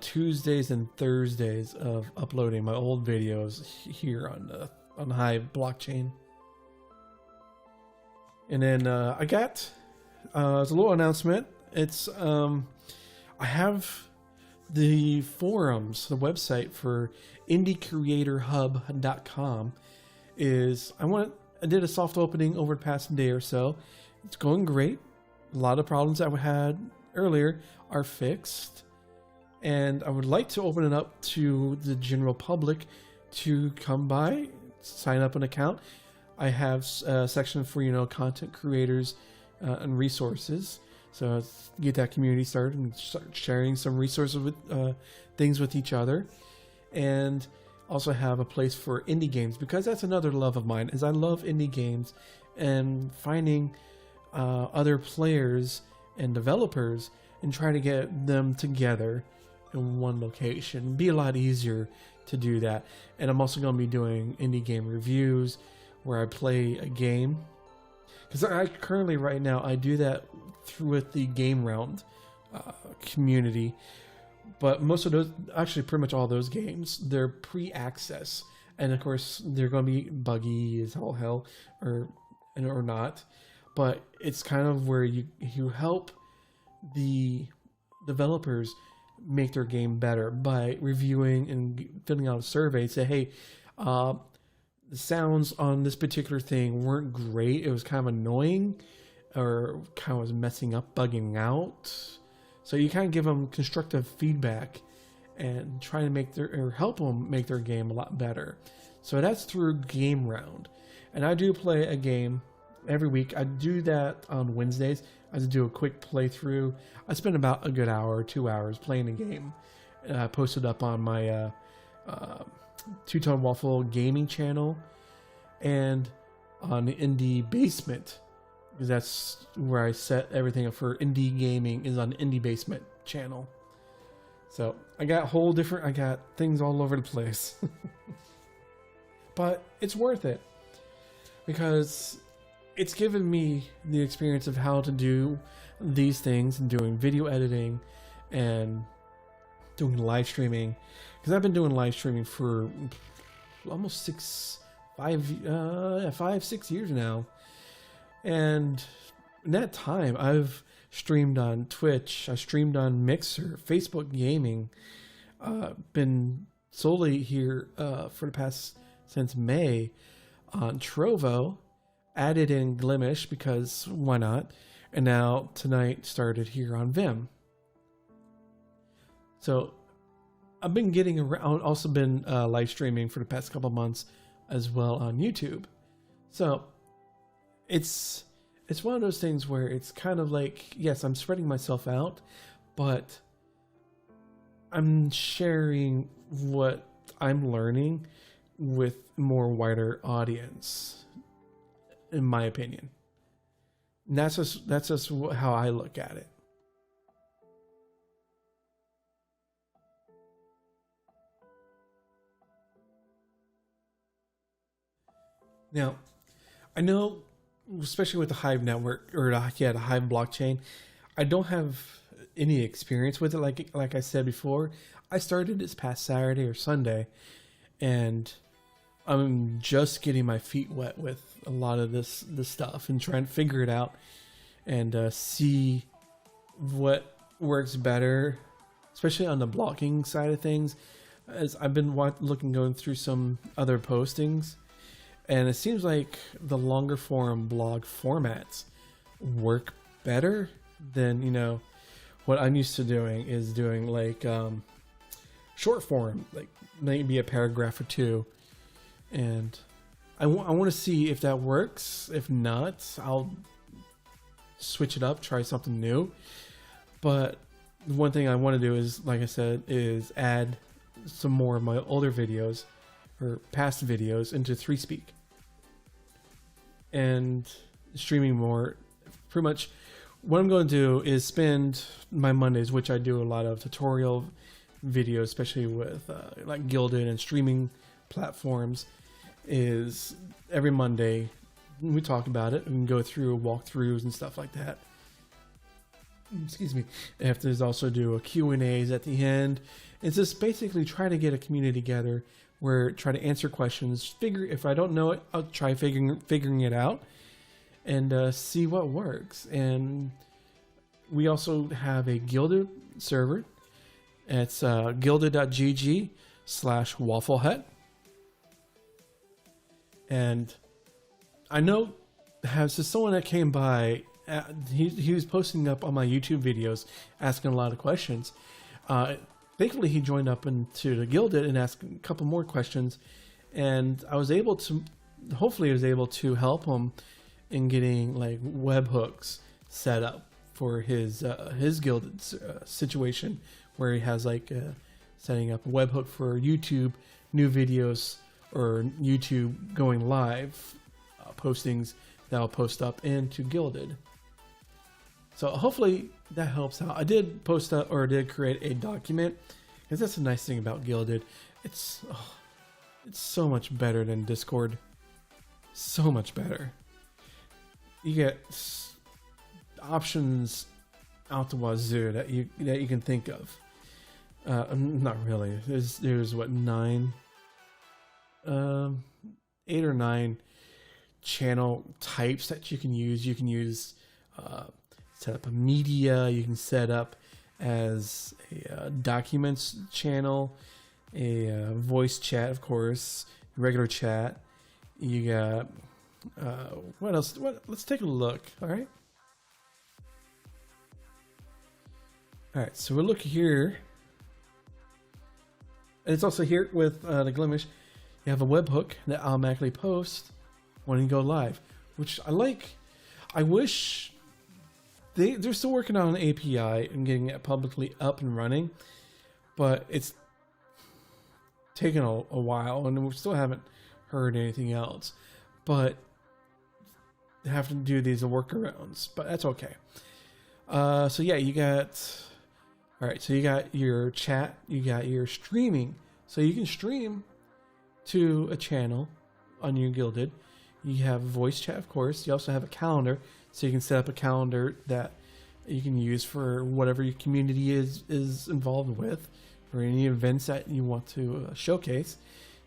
Tuesdays and Thursdays of uploading my old videos here on the Hive blockchain. And then I got it's a little announcement. It's I have the forums, the website for indiecreatorhub.com is I did a soft opening over the past day or so. It's going great. A lot of problems that we had earlier are fixed, and I would like to open it up to the general public to come by, sign up an account. I have a section for content creators and resources, so get that community started and start sharing some resources with things with each other, and also have a place for indie games, because that's another love of mine. Is I love indie games and finding other players and developers and trying to get them together in one location. It'd be a lot easier to do that. And I'm also going to be doing indie game reviews where I play a game, because I currently right now I do that with the Game Round community. But most of those, actually pretty much all those games, they're pre-access, and of course they're going to be buggy as all hell, or not. But it's kind of where you help the developers make their game better by reviewing and filling out a survey. Say, hey, the sounds on this particular thing weren't great. It was kind of annoying, or kind of was messing up, bugging out. So you kind of give them constructive feedback and try to help them make their game a lot better. So that's through Game Round. And I do play a game every week. I do that on Wednesdays. I just do a quick playthrough. I spend about a good hour or 2 hours playing a game. Posted up on my Two Tone Waffle gaming channel and on the Indie Basement, because that's where I set everything up for indie gaming, is on the Indie Basement channel. So I got things all over the place. But it's worth it, because it's given me the experience of how to do these things, and doing video editing and doing live streaming, because I've been doing live streaming for almost 5-6 years now. And in that time, I've streamed on Twitch, I streamed on Mixer, Facebook Gaming, been solely here for the past, since May, on Trovo, added in Glimish because why not, and now tonight started here on Vim. So I've been getting around, also been live streaming for the past couple months as well on YouTube. So it's one of those things where it's kind of like, yes, I'm spreading myself out, but I'm sharing what I'm learning with a more wider audience, in my opinion. And that's just how I look at it. Now, I know, especially with the Hive network, or the Hive blockchain, I don't have any experience with it. Like I said before, I started this past Saturday or Sunday, and I'm just getting my feet wet with a lot of this stuff and trying to figure it out and see what works better, especially on the blocking side of things. As I've been going through some other postings, and it seems like the longer form blog formats work better than, what I'm used to doing is doing like short form, like maybe a paragraph or two. And I want to see if that works. If not, I'll switch it up, try something new. But the one thing I want to do is, like I said, is add some more of my older videos or past videos into 3Speak. And streaming more. Pretty much what I'm going to do is spend my Mondays, which I do a lot of tutorial videos, especially with like Gilded and streaming platforms, is every Monday we talk about it and go through walkthroughs and stuff like that. Excuse me. If there's also do a Q&As at the end. It's just basically try to get a community together where try to answer questions. If I don't know it, I'll try figuring it out and see what works. And we also have a Gilded server. It's gilded.gg/wafflehut. And I know there's someone that came by. He was posting up on my YouTube videos, asking a lot of questions. Thankfully, he joined up into the Gilded and asked a couple more questions, and I was able to, hopefully, I was able to help him in getting like webhooks set up for his Gilded situation, where he has like setting up a webhook for YouTube new videos or YouTube going live postings that I'll post up into Gilded. So hopefully that helps out. I did post up or did create a document, because that's the nice thing about Gilded. It's so much better than Discord. So much better. You get options out the wazoo that you can think of. Not really. There's what 8 or 9 channel types that you can use. You can use set up a media. You can set up as a documents channel, a voice chat, of course, regular chat. You got what else? Let's take a look. All right. So we'll look here. And it's also here with the Glimish. You have a webhook that automatically posts when you go live, which I like. I wish they're still working on an API and getting it publicly up and running, but it's taken a while, and we still haven't heard anything else. But they have to do these workarounds, but that's okay. So yeah, you got. All right, so you got your chat, you got your streaming. So you can stream to a channel on your Gilded. You have voice chat, of course. You also have a calendar, so you can set up a calendar that you can use for whatever your community is involved with, or any events that you want to showcase.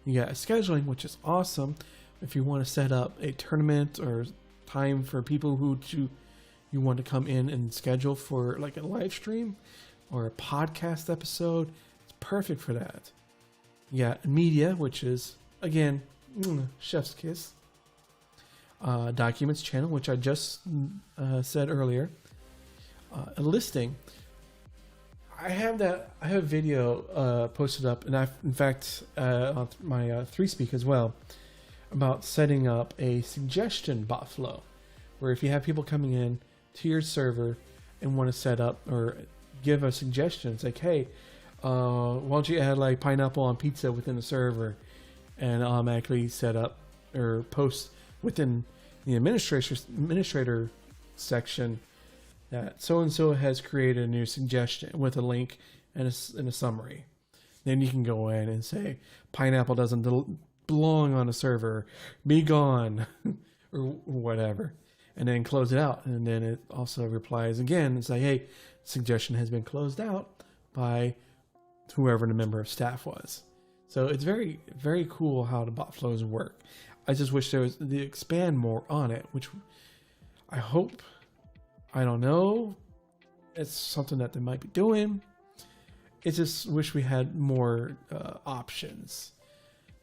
You got scheduling, which is awesome. If you want to set up a tournament or time for people who you want to come in and schedule for like a live stream or a podcast episode, it's perfect for that. You got media, which is, again, chef's kiss. Documents channel, which I just said earlier. A listing. I have a video posted up, and in fact, on my 3Speak as well, about setting up a suggestion bot flow, where if you have people coming in to your server and want to set up or give a suggestion, it's like, hey, why don't you add like pineapple on pizza within the server, and automatically set up or post within the administrator section that so-and-so has created a new suggestion with a link and a summary. Then you can go in and say, pineapple doesn't belong on a server, be gone, or whatever. And then close it out. And then it also replies again and say, hey, suggestion has been closed out by whoever the member of staff was. So it's very, very cool how the bot flows work. I just wish there was to expand more on it, which I hope, I don't know, it's something that they might be doing. I just wish we had more options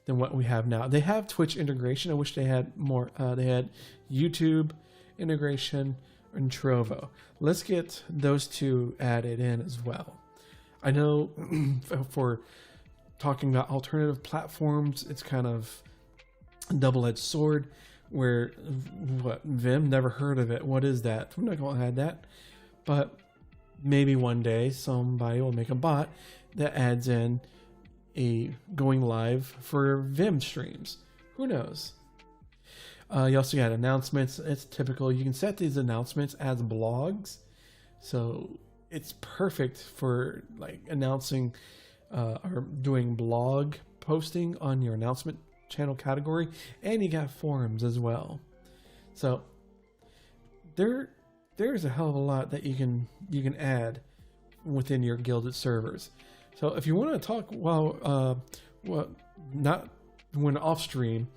than what we have now. They have Twitch integration. I wish they had more. They had YouTube integration and Trovo. Let's get those two added in as well. I know for talking about alternative platforms, it's kind of a double-edged sword, where Vim, never heard of it. What is that? We're not going to add that. But maybe one day somebody will make a bot that adds in a going live for Vim streams. Who knows? You also got announcements. It's typical. You can set these announcements as blogs. So it's perfect for like announcing or doing blog posting on your announcement channel category. And you got forums as well. So there's a hell of a lot that you can add within your Guilded servers. So if you want to talk while not when off stream,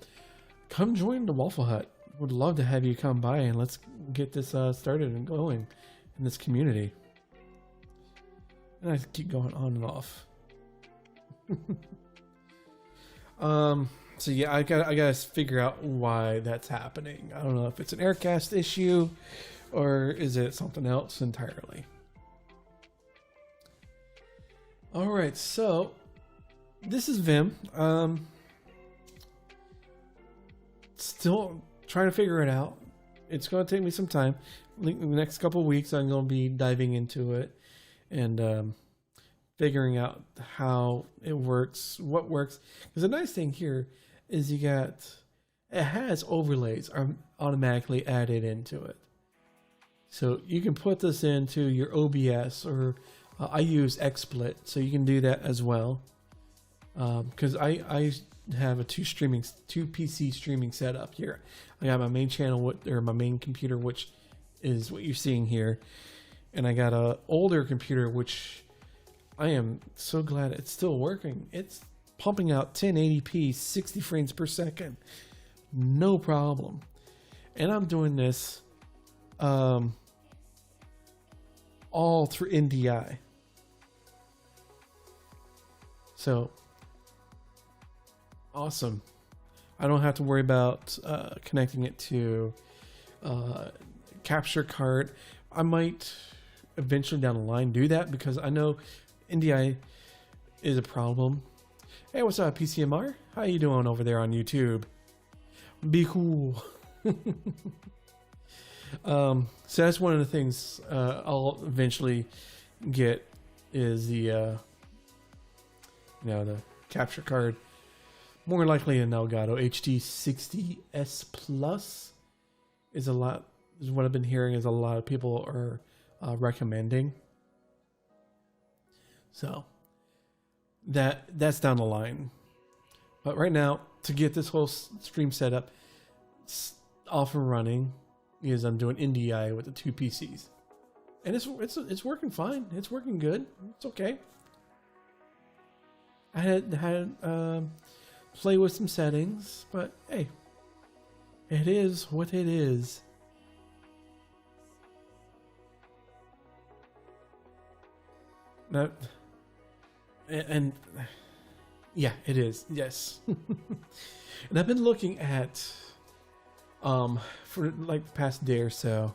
come join the Waffle Hut. Would love to have you come by and let's get this started and going in this community. And I keep going on and off. So yeah, I gotta figure out why that's happening. I don't know if it's an aircast issue or is it something else entirely. All right, so this is Vim. Still trying to figure it out. It's going to take me some time. In the next couple of weeks, I'm going to be diving into it and figuring out how it works, what works. Because the nice thing here is it has overlays automatically added into it. So you can put this into your OBS or I use XSplit, so you can do that as well. Because I have a two PC streaming setup here. I got my main channel or my main computer, which is what you're seeing here, and I got a older computer, which I am so glad it's still working. It's pumping out 1080p, 60 frames per second, no problem. And I'm doing this all through NDI. So awesome. I don't have to worry about connecting it to capture card. I might eventually down the line do that because I know NDI is a problem. Hey, what's up, PCMR? How you doing over there on YouTube? Be cool. So that's one of the things I'll eventually get is the the capture card. More likely an Elgato HD60S Plus is what I've been hearing is a lot of people are recommending. So that's down the line. But right now, to get this whole stream set up off and running, is I'm doing NDI with the two PCs, and it's working fine. It's working good. It's okay. I had play with some settings, but hey, it is what it is. Now, and yeah, it is. Yes. And I've been looking at for like the past day or so,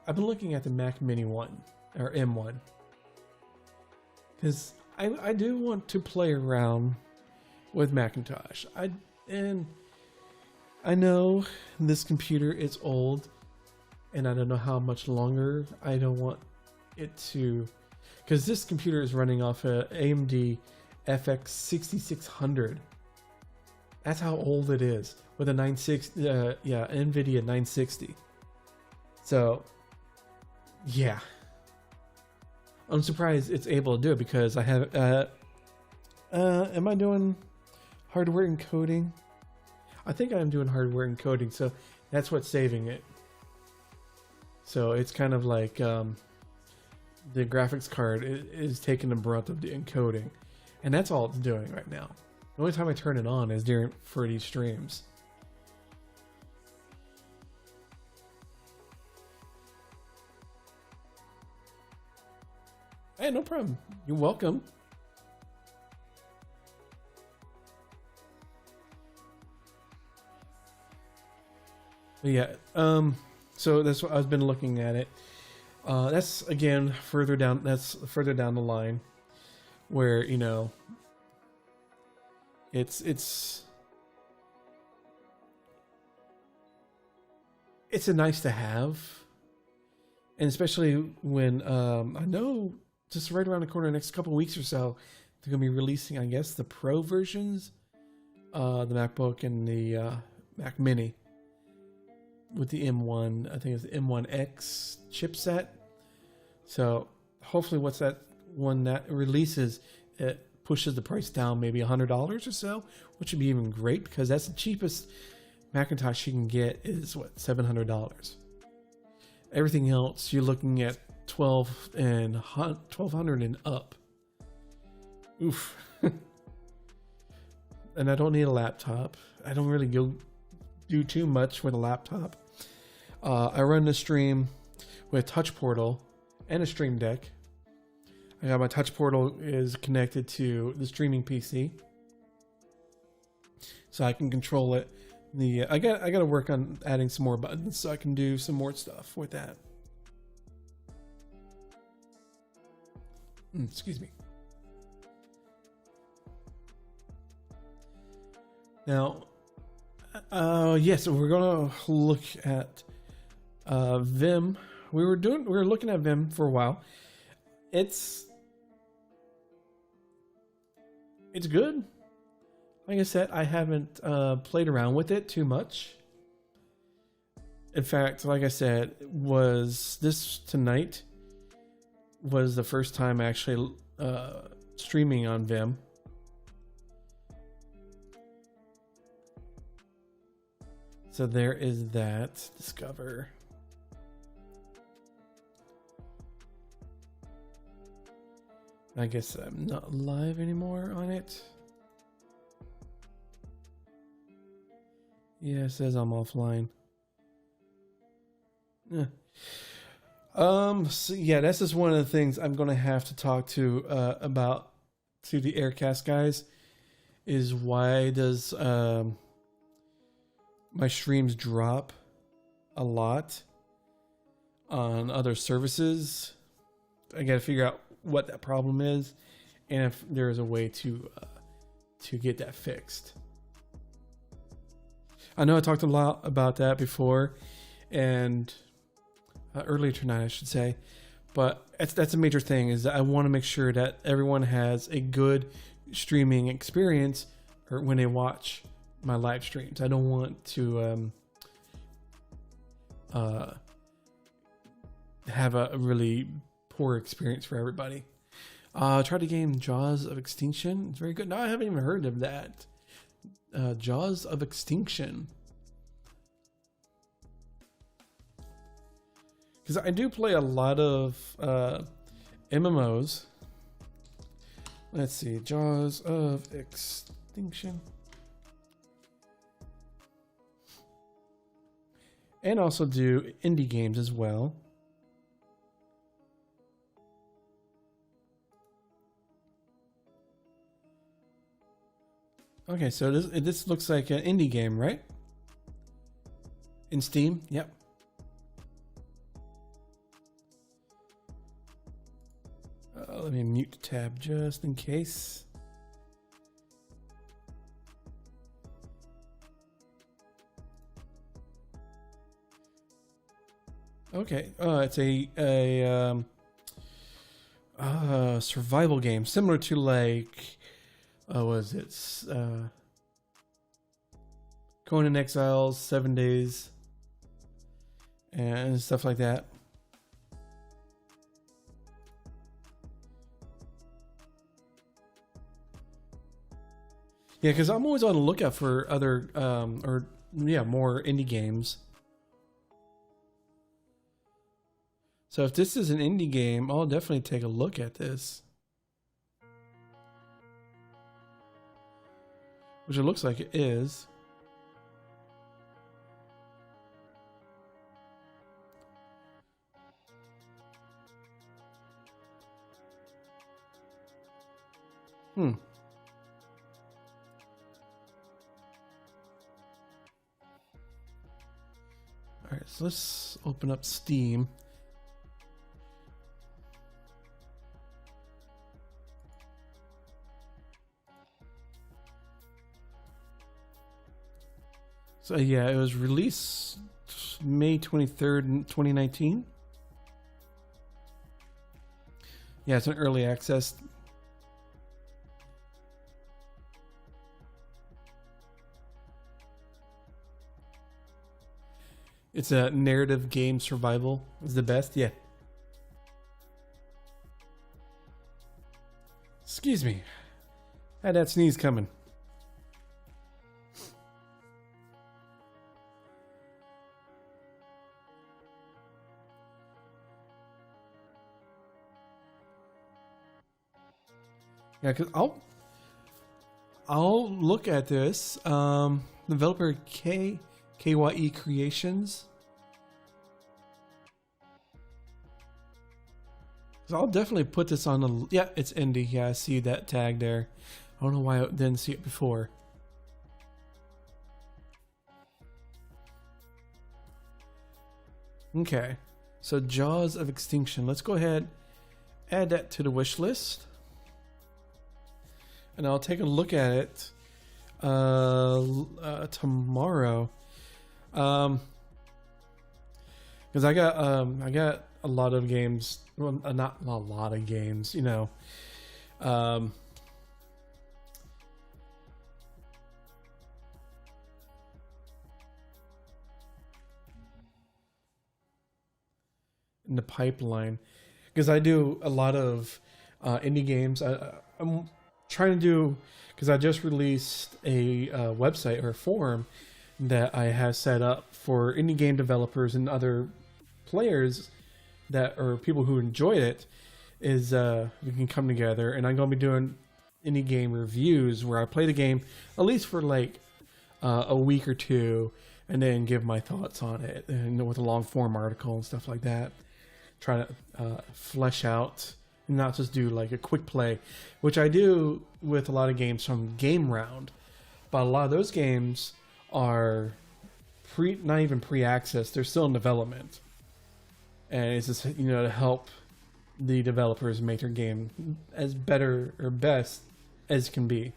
I've been looking at the Mac Mini 1 or M1 because I do want to play around with Macintosh. I know this computer is old, and I don't know how much longer I don't want it to, because this computer is running off a AMD FX 6600. That's how old it is with a 960, NVIDIA 960. So, yeah, I'm surprised it's able to do it because I have. Am I doing hardware encoding? I think I'm doing hardware encoding, so that's what's saving it. So it's kind of like the graphics card is taking the brunt of the encoding, and that's all it's doing right now. The only time I turn it on is for these streams. Hey, no problem. You're welcome. But yeah, so that's what I've been looking at it. That's again further down. That's further down the line, where it's a nice to have, and especially when I know just right around the corner, the next couple of weeks or so, they're gonna be releasing, I guess, the Pro versions, the MacBook and the Mac Mini with the M1. I think it's the M1X chipset. So hopefully, once that one that releases, it pushes the price down maybe $100 or so, which would be even great because that's the cheapest Macintosh you can get is what, $700. Everything else you're looking at 1200 and up. Oof. And I don't need a laptop. I don't really do too much with a laptop. I run the stream with Touch Portal and a Stream Deck. I got my Touch Portal is connected to the streaming PC, so I can control it. I got to work on adding some more buttons so I can do some more stuff with that. Excuse me. Now, yes, so we're gonna look at Vim. We were looking at Vim for a while. It's good. Like I said, I haven't played around with it too much. In fact, like I said, tonight was the first time actually streaming on Vim. So there is that. Discover. I guess I'm not live anymore on it. Yeah, it says I'm offline. Yeah. So yeah, this is one of the things I'm gonna have to talk to about to the Aircast guys. Is why does my streams drop a lot on other services? I got to figure out what that problem is, and if there is a way to get that fixed. I know I talked a lot about that before, and earlier tonight, I should say. But that's a major thing. Is that I want to make sure that everyone has a good streaming experience, or when they watch my live streams. I don't want to have a really poor experience for everybody. Try the game Jaws of Extinction. It's very good. No, I haven't even heard of that. Jaws of Extinction. Because I do play a lot of MMOs. Let's see. Jaws of Extinction. And also do indie games as well. Okay, so this looks like an indie game, right? In Steam? Yep. Let me mute the tab just in case. Okay, it's a survival game similar to like, was it Conan Exiles, 7 Days, and stuff like that. Yeah, because I'm always on the lookout for other more indie games. So if this is an indie game, I'll definitely take a look at this. Which it looks like it is. Alright, so let's open up Steam. So yeah, it was released May 23rd, 2019. Yeah, it's an early access. It's a narrative game survival. Is the best, yeah. Excuse me. I had that sneeze coming. Yeah, because I'll look at this. Developer KYE Creations. So I'll definitely put this on the. Yeah, it's indie. Yeah, I see that tag there. I don't know why I didn't see it before. Okay, so Jaws of Extinction. Let's go ahead, add that to the wish list, and I'll take a look at it tomorrow. Because I got a lot of games. Well, not a lot of games, you know. In the pipeline, because I do a lot of indie games. I'm trying to do, because I just released a website or a forum that I have set up for indie game developers and other players that or people who enjoy it. Is we can come together, and I'm gonna be doing indie game reviews where I play the game at least for like a week or two, and then give my thoughts on it, and with a long form article and stuff like that. Try to flesh out and not just do like a quick play, which I do with a lot of games from Game Round, but a lot of those games are not even pre-access, they're still in development, and it's just, you know, to help the developers make their game as better or best as can be.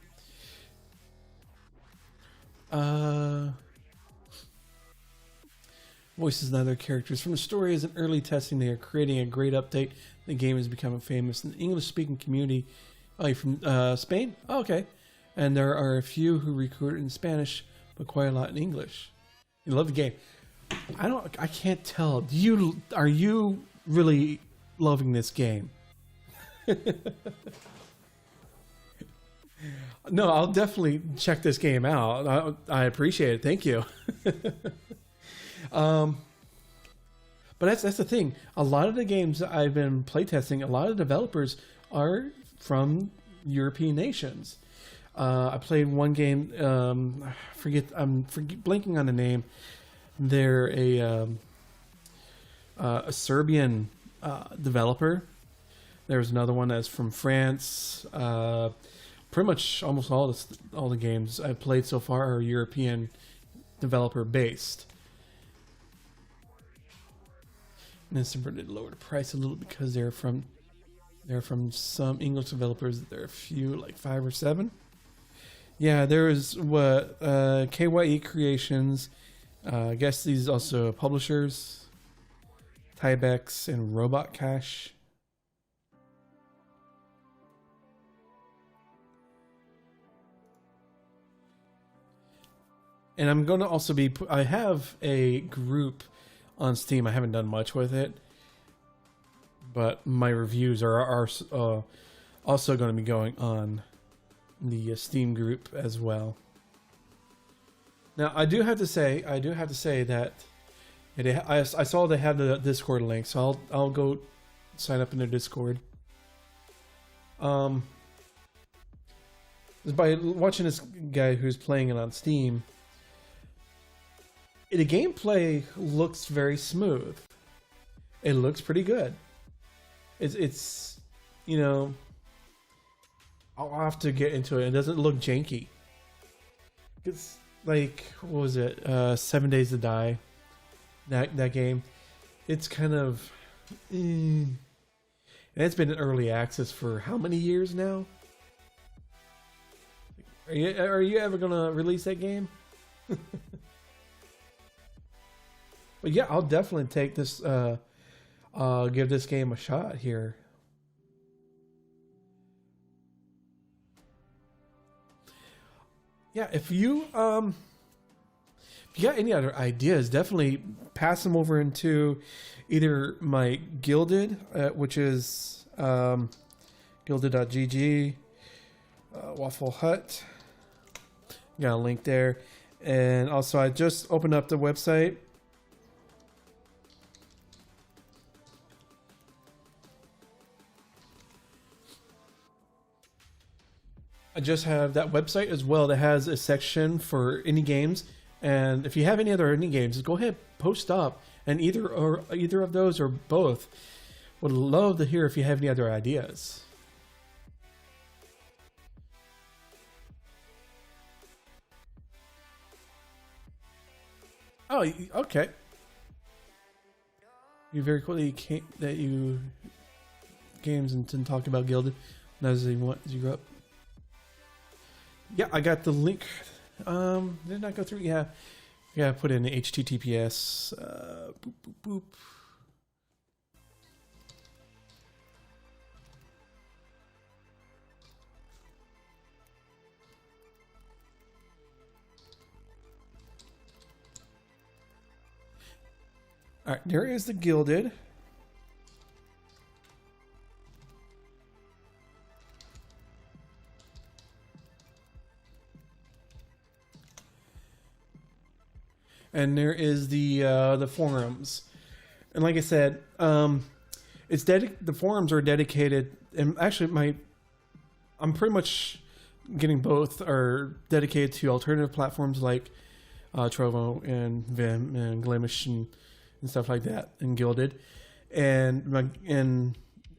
Voices and other characters. From the story as an early testing, they are creating a great update. The game is becoming famous in the English-speaking community. Oh, you're from Spain? Oh, okay. And there are a few who recorded in Spanish, but quite a lot in English. You love the game. I can't tell. Are you really loving this game? No, I'll definitely check this game out. I appreciate it. Thank you. But that's the thing. A lot of the games that I've been playtesting, a lot of developers are from European nations. I played one game. I'm blanking on the name. They're a Serbian developer. There's another one that's from France. Pretty much almost all the games I've played so far are European developer based. And then Simper did lower the price a little because they're from some English developers. There are a few, like 5 or 7. Yeah, there's KYE Creations. I guess these also publishers, Tybex and Robot Cash. And I'm going to also be. I have a group on Steam. I haven't done much with it, but my reviews are also going to be going on the Steam group as well. Now, I do have to say that I saw they have the Discord link, so I'll go sign up in their Discord. By watching this guy who's playing it on Steam. The gameplay looks very smooth. It looks pretty good. It's you know, I'll have to get into it. It doesn't look janky. It's like, what was it? 7 Days to Die. That game. It's kind of, and it's been in early access for how many years now? Are you ever gonna release that game? But yeah, I'll definitely take this. Give this game a shot here. Yeah, if you got any other ideas, definitely pass them over into either my Gilded, which is gilded.gg, Waffle Hut. Got a link there, and also I just opened up the website. just have that website as well that has a section for indie games. And if you have any other indie games, go ahead, post up, and either of those or both. Would love to hear if you have any other ideas. Oh, okay. You very quickly came that you games and talked about Gilded. As you grew up. Yeah, I got the link. Did not go through. Yeah, yeah. Put in HTTPS. Boop boop boop. All right, there is the Gilded. And there is the forums, and like I said, the forums are dedicated, and actually I'm pretty much getting both are dedicated to alternative platforms like Trovo and Vim and Glimish and stuff like that, and Gilded, and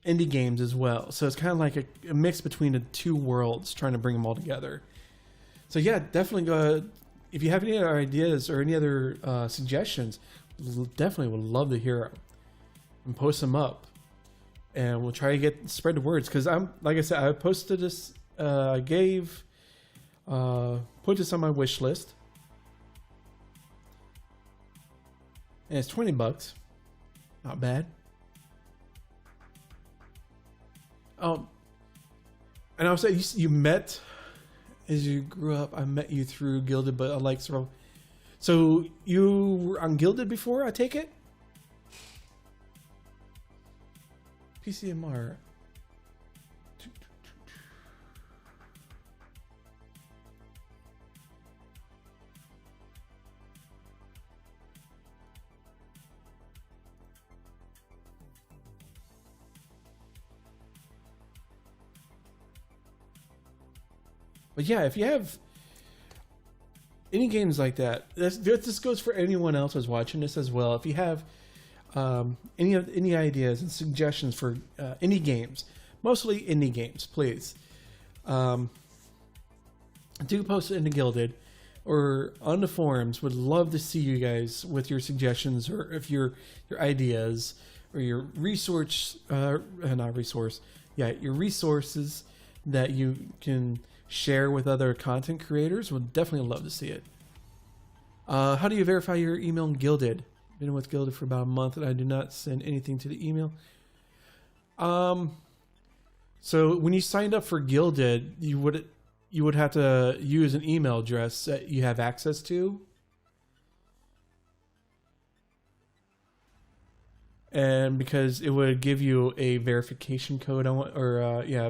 indie games as well. So it's kind of like a mix between the two worlds, trying to bring them all together. So yeah, definitely go. If you have any other ideas or any other suggestions, definitely would love to hear them and post them up, and we'll try to spread the words. Because like I said, I posted this, I put this on my wish list, and it's $20, not bad. And I was saying you met. As you grew up, I met you through Gilded, but I like so you were on Gilded before, I take it? PCMR. But yeah, if you have any games like that, this goes for anyone else who's watching this as well. If you have any ideas and suggestions for indie games, mostly indie games, please do post it into Gilded or on the forums. Would love to see you guys with your suggestions or if your ideas or your your resources that you can share with other content creators. Would definitely love to see it. How do you verify your email in Gilded? Been with Gilded for about a month and I do not send anything to the email. So when you signed up for Gilded, you would have to use an email address that you have access to. And because it would give you a verification code,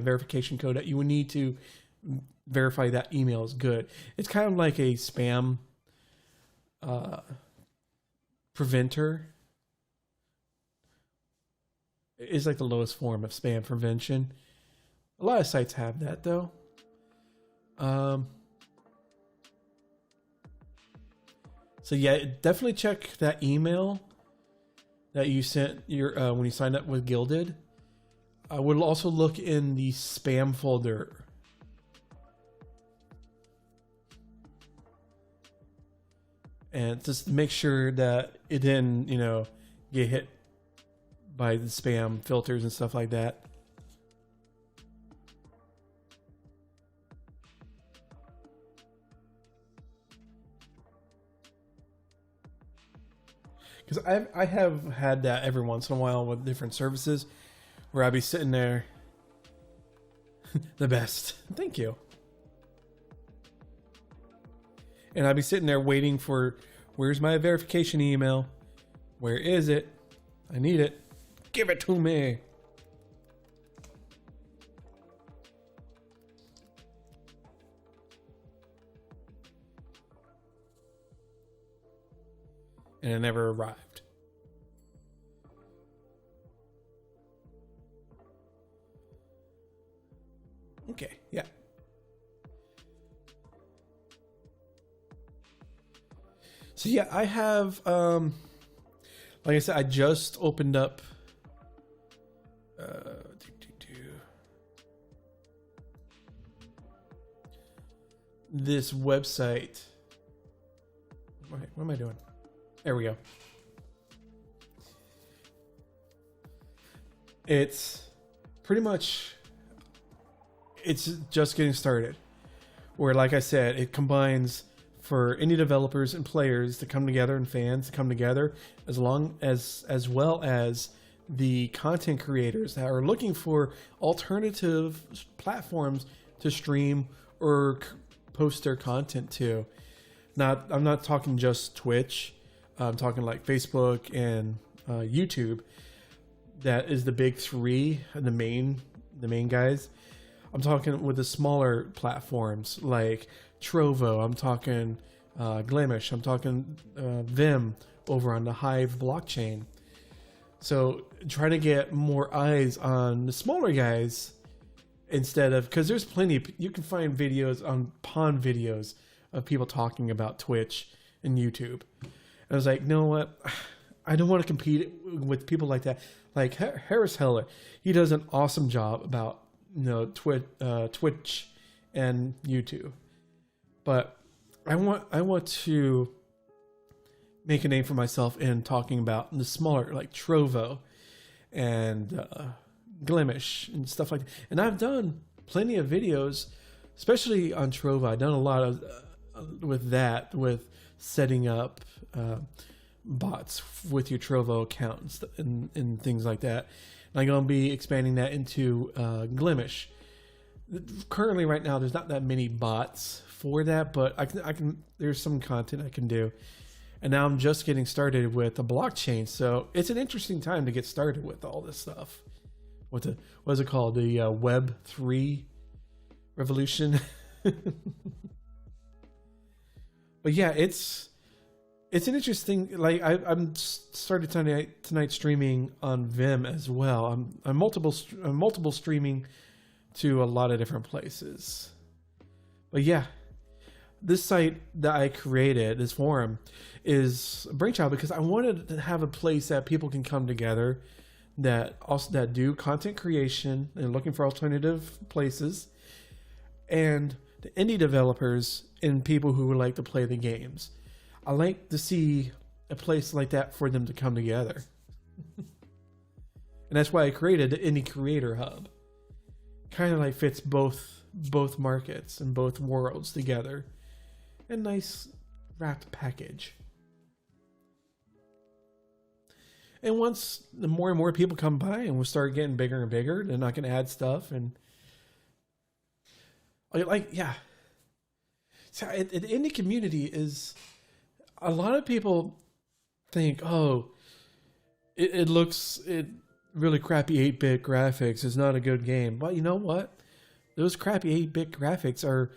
verification code that you would need to verify that email is good. It's kind of like a spam preventer. It's like the lowest form of spam prevention. A lot of sites have that though. So yeah, definitely check that email that you sent your when you signed up with Gilded. I would also look in the spam folder. And just make sure that it didn't, get hit by the spam filters and stuff like that. Because I have had that every once in a while with different services where I'd be sitting there. The best. Thank you. And I'd be sitting there waiting for, where's my verification email? Where is it? I need it. Give it to me. And it never arrived. Okay, yeah. So yeah, I have, like I said, I just opened up, this website. What am I doing? There we go. It's pretty much, it's just getting started. Where, like I said, it combines for indie developers and players to come together and fans to come together, as well as the content creators that are looking for alternative platforms to stream or post their content to. I'm not talking just Twitch. I'm talking like Facebook and YouTube. That is the big three, the main guys. I'm talking with the smaller platforms like Trovo. I'm talking Glimish. I'm talking Vim over on the Hive blockchain. So try to get more eyes on the smaller guys instead of, because there's plenty. You can find videos on pond videos of people talking about Twitch and YouTube. I was like, you know what? I don't want to compete with people like that. Like Harris Heller, he does an awesome job about Twitch and YouTube. But I want to make a name for myself in talking about the smaller, like Trovo and Glimish and stuff like that. And I've done plenty of videos, especially on Trovo. I've done a lot of with setting up bots with your Trovo account and things like that. And I'm going to be expanding that into Glimish. Currently, right now, there's not that many bots for that, but I can. There's some content I can do. And now I'm just getting started with the blockchain, so it's an interesting time to get started with all this stuff. What is it called? The Web 3 revolution. But yeah, it's an interesting. Like I'm started tonight streaming on Vim as well. I'm multiple streaming to a lot of different places. But yeah, this site that I created, this forum, is a brainchild because I wanted to have a place that people can come together that do content creation and looking for alternative places, and the indie developers and people who would like to play the games. I like to see a place like that for them to come together. And that's why I created the Indie Creator Hub. Kind of like fits both markets and both worlds together. A nice wrapped package. And once the more and more people come by and we'll start getting bigger and bigger, then I can add stuff and yeah. So the indie community is, a lot of people think, oh, it looks really crappy 8-bit graphics. It's not a good game. But you know what? Those crappy 8-bit graphics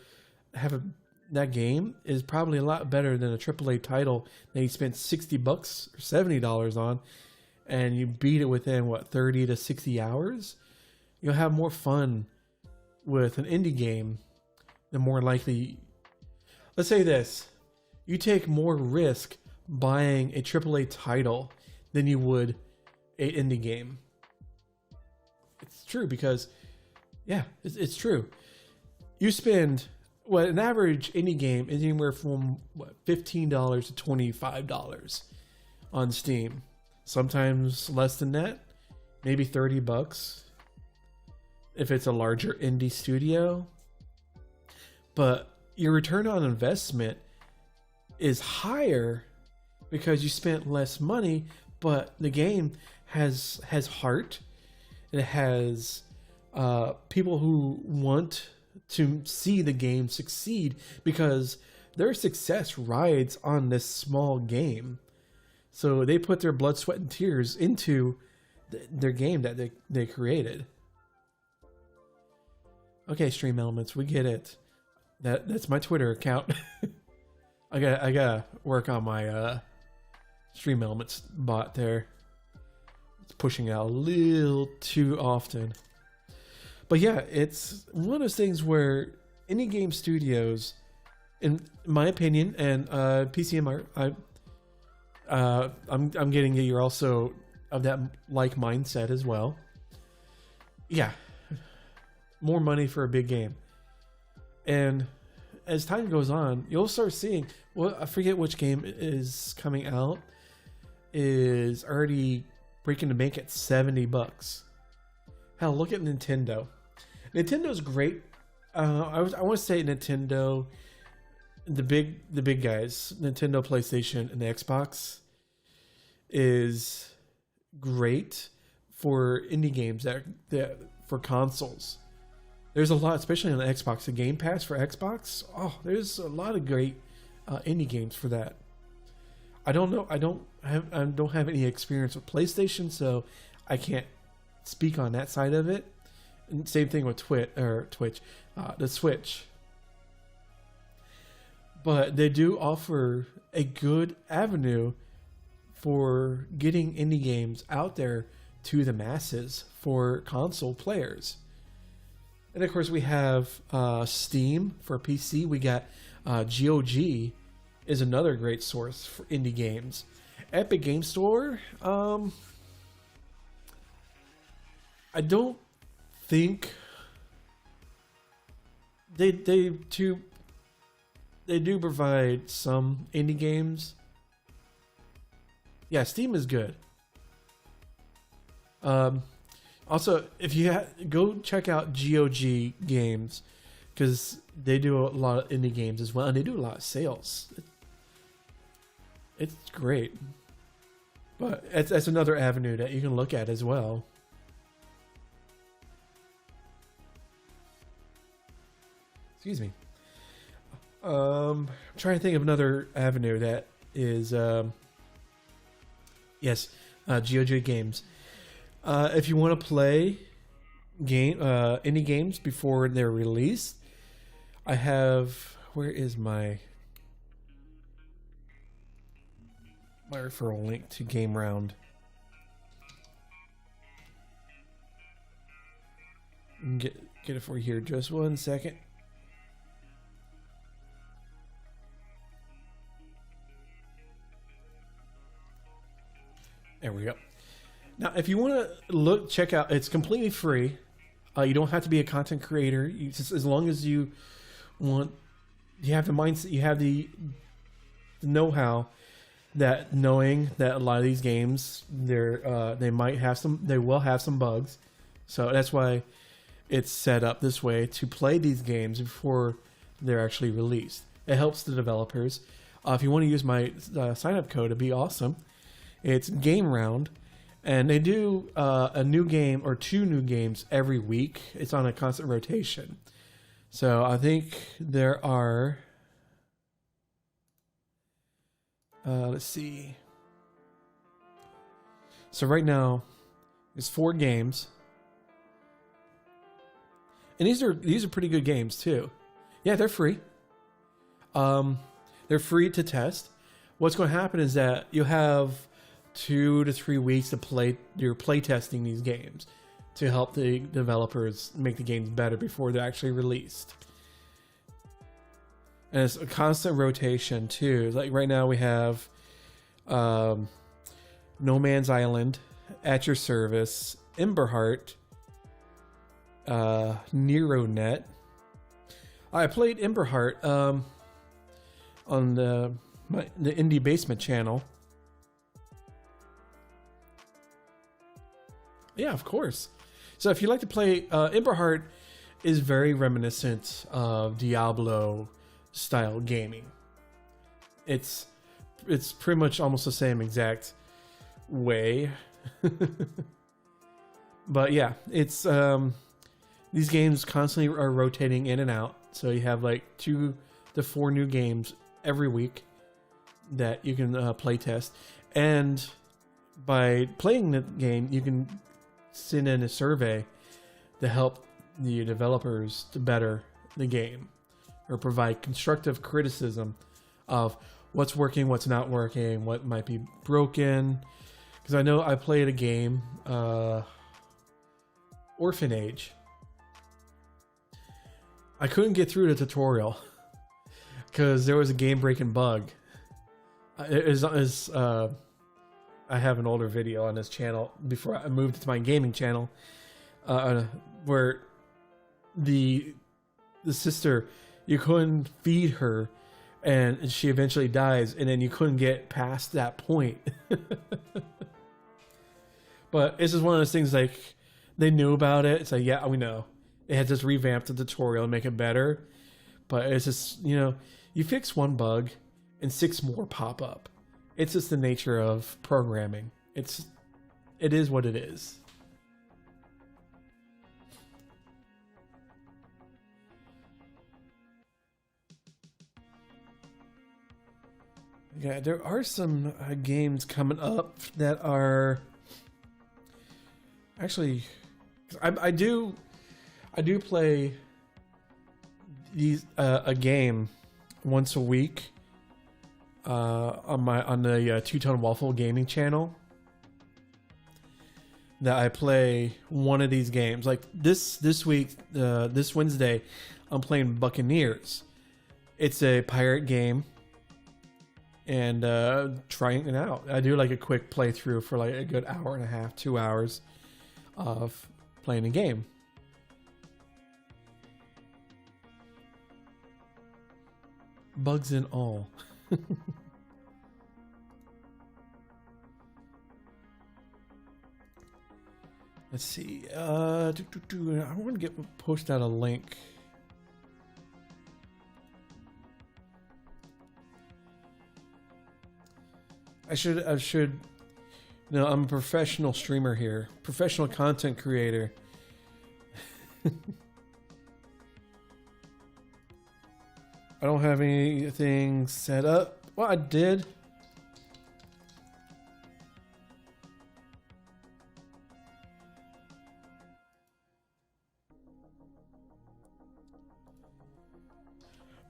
that game is probably a lot better than a AAA title that you spent $60 or $70 on, and you beat it within 30 to 60 hours. You'll have more fun with an indie game than more likely. Let's say this: you take more risk buying a AAA title than you would an indie game. It's true because, yeah, it's true. You spend an average indie game is anywhere from $15 to $25 on Steam. Sometimes less than that, maybe $30 if it's a larger indie studio. But your return on investment is higher because you spent less money, but the game has heart. It has people who want to see the game succeed because their success rides on this small game. So they put their blood, sweat, and tears into their game that they created. Okay, Stream Elements, we get it. That's my Twitter account. I gotta work on my Stream Elements bot there. It's pushing out a little too often. But yeah, it's one of those things where indie game studios, in my opinion, and PCMR, I'm getting that you're also of that like mindset as well. Yeah, more money for a big game, and as time goes on, you'll start seeing. Well, I forget which game is coming out. Is already breaking the bank at $70. Hell, look at Nintendo. Nintendo's great. I want to say Nintendo, the big guys, Nintendo, PlayStation, and the Xbox, is great for indie games that for consoles. There's a lot, especially on the Xbox, the Game Pass for Xbox. Oh, there's a lot of great indie games for that. I don't know. I don't have any experience with PlayStation, so I can't speak on that side of it. And same thing with Twitch, the Switch. But they do offer a good avenue for getting indie games out there to the masses for console players. And of course, we have Steam for PC. We got GOG is another great source for indie games. Epic Game Store, I don't think they do provide some indie games. Yeah, Steam is good. Also, if you go check out GOG Games, because they do a lot of indie games as well, and they do a lot of sales. It's great, but that's another avenue that you can look at as well. Excuse me. I'm trying to think of another avenue that is yes, GOG Games. If you want to play indie games before they're released, I have, where is my referral link to Game Round? Get it for you here. Just 1 second. There we go. Now, if you want to check out, it's completely free. You don't have to be a content creator. Just as long as you want, you have the mindset, you have the know-how, that knowing that a lot of these games, they will have some bugs. So that's why it's set up this way to play these games before they're actually released. It helps the developers. If you want to use my sign-up code, it'd be awesome. It's Game Round, and they do a new game or 2 new games every week. It's on a constant rotation. So I think there are, let's see. So right now, there's 4 games, and these are pretty good games too. Yeah, they're free. They're free to test. What's going to happen is that you'll have 2 to 3 weeks to play. You're play testing these games to help the developers make the games better before they're actually released. And it's a constant rotation too. Like right now we have No Man's Island, At Your Service, Emberheart, NeuroNet. I played Emberheart on the Indie Basement channel. Yeah, of course. So if you like to play, Emberheart is very reminiscent of Diablo style gaming. It's pretty much almost the same exact way. But yeah, it's these games constantly are rotating in and out. So you have like 2 to 4 new games every week that you can play test. And by playing the game, you can send in a survey to help the developers to better the game, or provide constructive criticism of what's working, what's not working, what might be broken. Because I know I played a game, Orphanage. I couldn't get through the tutorial because there was a game-breaking bug. I have an older video on this channel before I moved to my gaming channel, where the sister, you couldn't feed her, and she eventually dies, and then you couldn't get past that point. But it's just one of those things, like, they knew about it. It's like, yeah, we know. It had just revamped the tutorial and make it better. But it's just, you fix one bug and 6 more pop up. It's just the nature of programming. It is what it is. Yeah, there are some games coming up that are actually, I do play these a game once a week on the Two-Tone Waffle gaming channel. That I play one of these games. Like this week, this Wednesday, I'm playing Buccaneers. It's a pirate game. And trying it out. I do like a quick playthrough for like a good hour and a half, 2 hours of playing a game. Bugs and all. Let's see. I want to post out a link. I should. No, I'm a professional streamer here. Professional content creator. I don't have anything set up. Well, I did.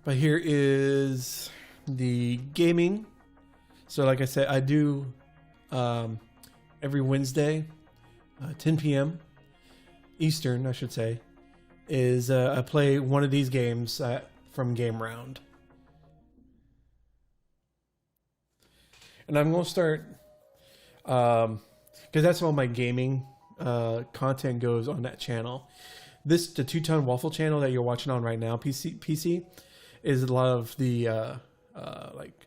But here is the gaming. So like I said, I do every Wednesday, 10 p.m. Eastern, I should say, is I play one of these games from Game Round. And I'm going to start, because that's all my gaming content goes on that channel. The Two-Tone Waffle channel that you're watching on right now, PC, is a lot of the like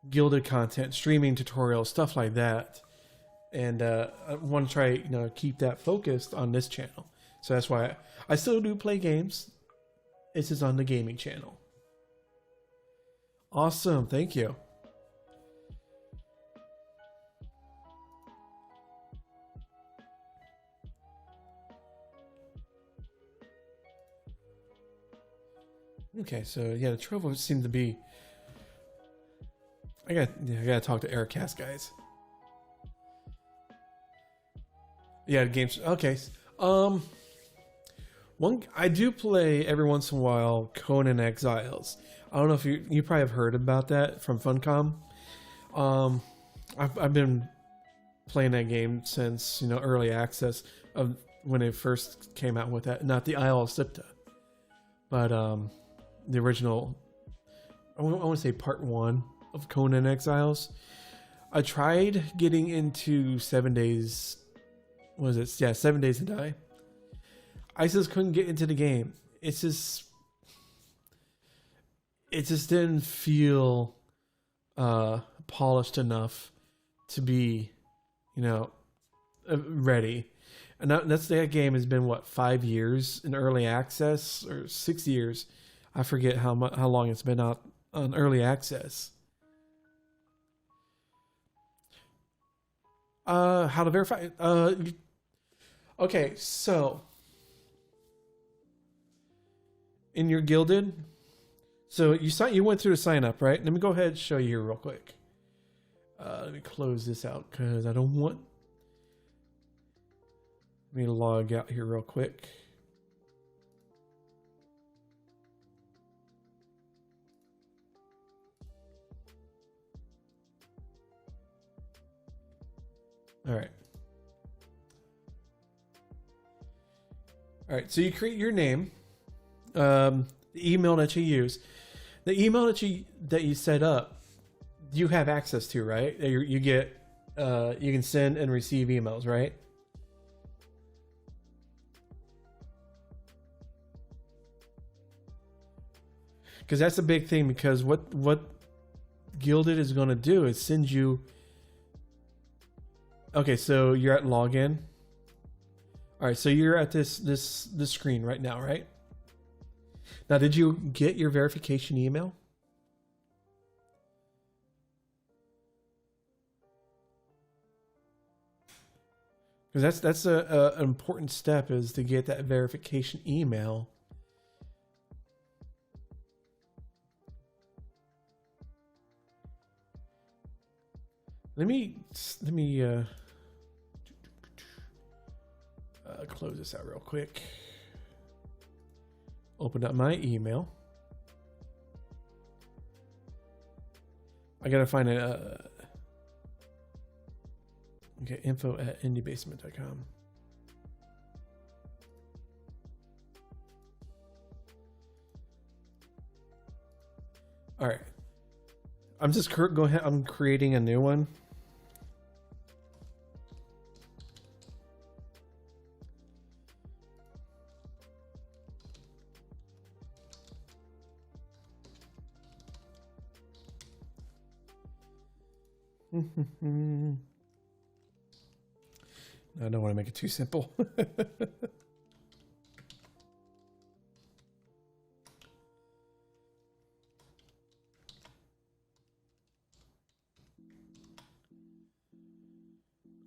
gilded content, streaming tutorials, stuff like that. And I want to try, keep that focused on this channel. So that's why I still do play games. It's just on the gaming channel. Awesome, thank you. Okay, so yeah, the Trovo seemed to be. I gotta talk to Aircast guys. Yeah, games. Okay. I do play every once in a while Conan Exiles. I don't know if you probably have heard about that from Funcom. I've been playing that game since early access of when it first came out with that. Not the Isle of Sipta, but the original. I want to say part 1 of Conan Exiles. I tried getting into 7 Days. What was it? Yeah, 7 Days to Die. I just couldn't get into the game. It just didn't feel polished enough to be, ready. And that game has been 5 years in early access, or 6 years. I forget how long it's been out on early access. How to verify? Okay, so in your Gilded, so you went through the sign up, right? Let me go ahead and show you here real quick. Let me close this out because I don't want me to log out here real quick. All right. All right, so you create your name, the email that you use, the email that you set up you have access to, right? You get you can send and receive emails, right? Because that's a big thing. Because what Gilded is going to do is send you. Okay, so you're at login. All right, so you're at this screen right now, right? Now, did you get your verification email? Because that's an important step, is to get that verification email. Let me close this out real quick. Open up my email. I gotta find a okay, info@indiebasement.com. All right, I'm just go ahead. I'm creating a new one. I don't want to make it too simple.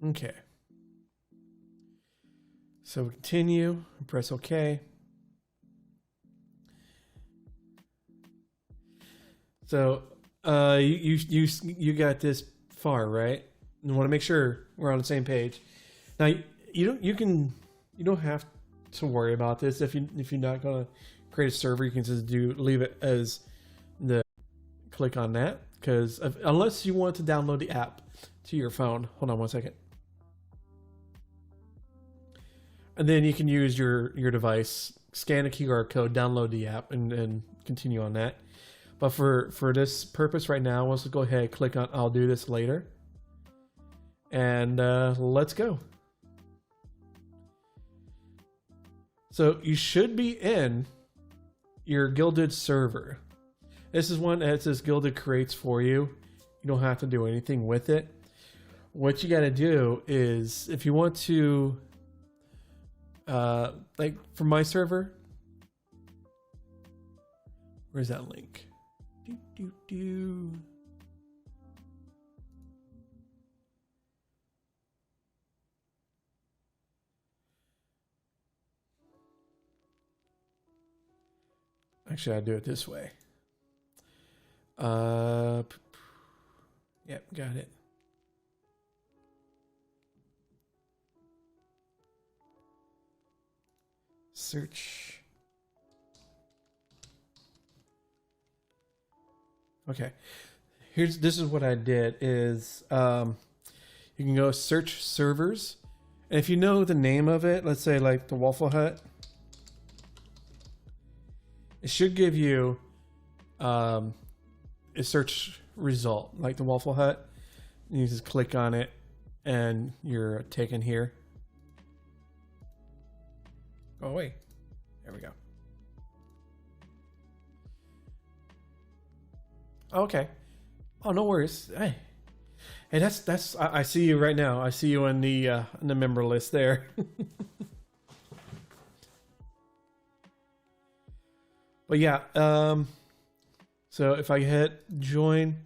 Okay. So continue, press OK. So you got this far, right? You want to make sure we're on the same page. Now you don't have to worry about this if you're not gonna create a server. You can just leave it as the click on that, because unless you want to download the app to your phone. Hold on one second. And then you can use your device, scan a QR code, download the app, and continue on that. But for this purpose right now, let's go ahead and click on I'll do this later. And let's go. So you should be in your Gilded server. This is one that says Gilded creates for you. You don't have to do anything with it. What you got to do is, if you want to, like for my server, where's that link? Actually, I'll do it this way. Yep, got it. Search. Okay. This is what I did is you can go search servers, and if you know the name of it, let's say like the Waffle Hut, it should give you a search result like the Waffle Hut. And you just click on it and you're taken here. Oh wait, there we go. Okay. Oh, no worries. Hey, that's. I see you right now. I see you on the member list there. But yeah, so if I hit join,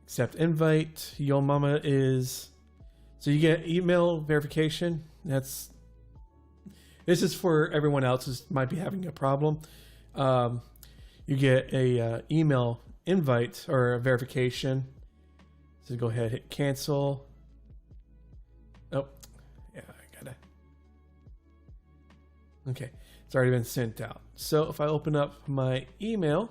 accept invite, Yo Mama is. So you get email verification. This is for everyone else who might be having a problem. You get a email invite or a verification. So go ahead, hit cancel. Oh, yeah, I gotta. Okay, it's already been sent out. So if I open up my email,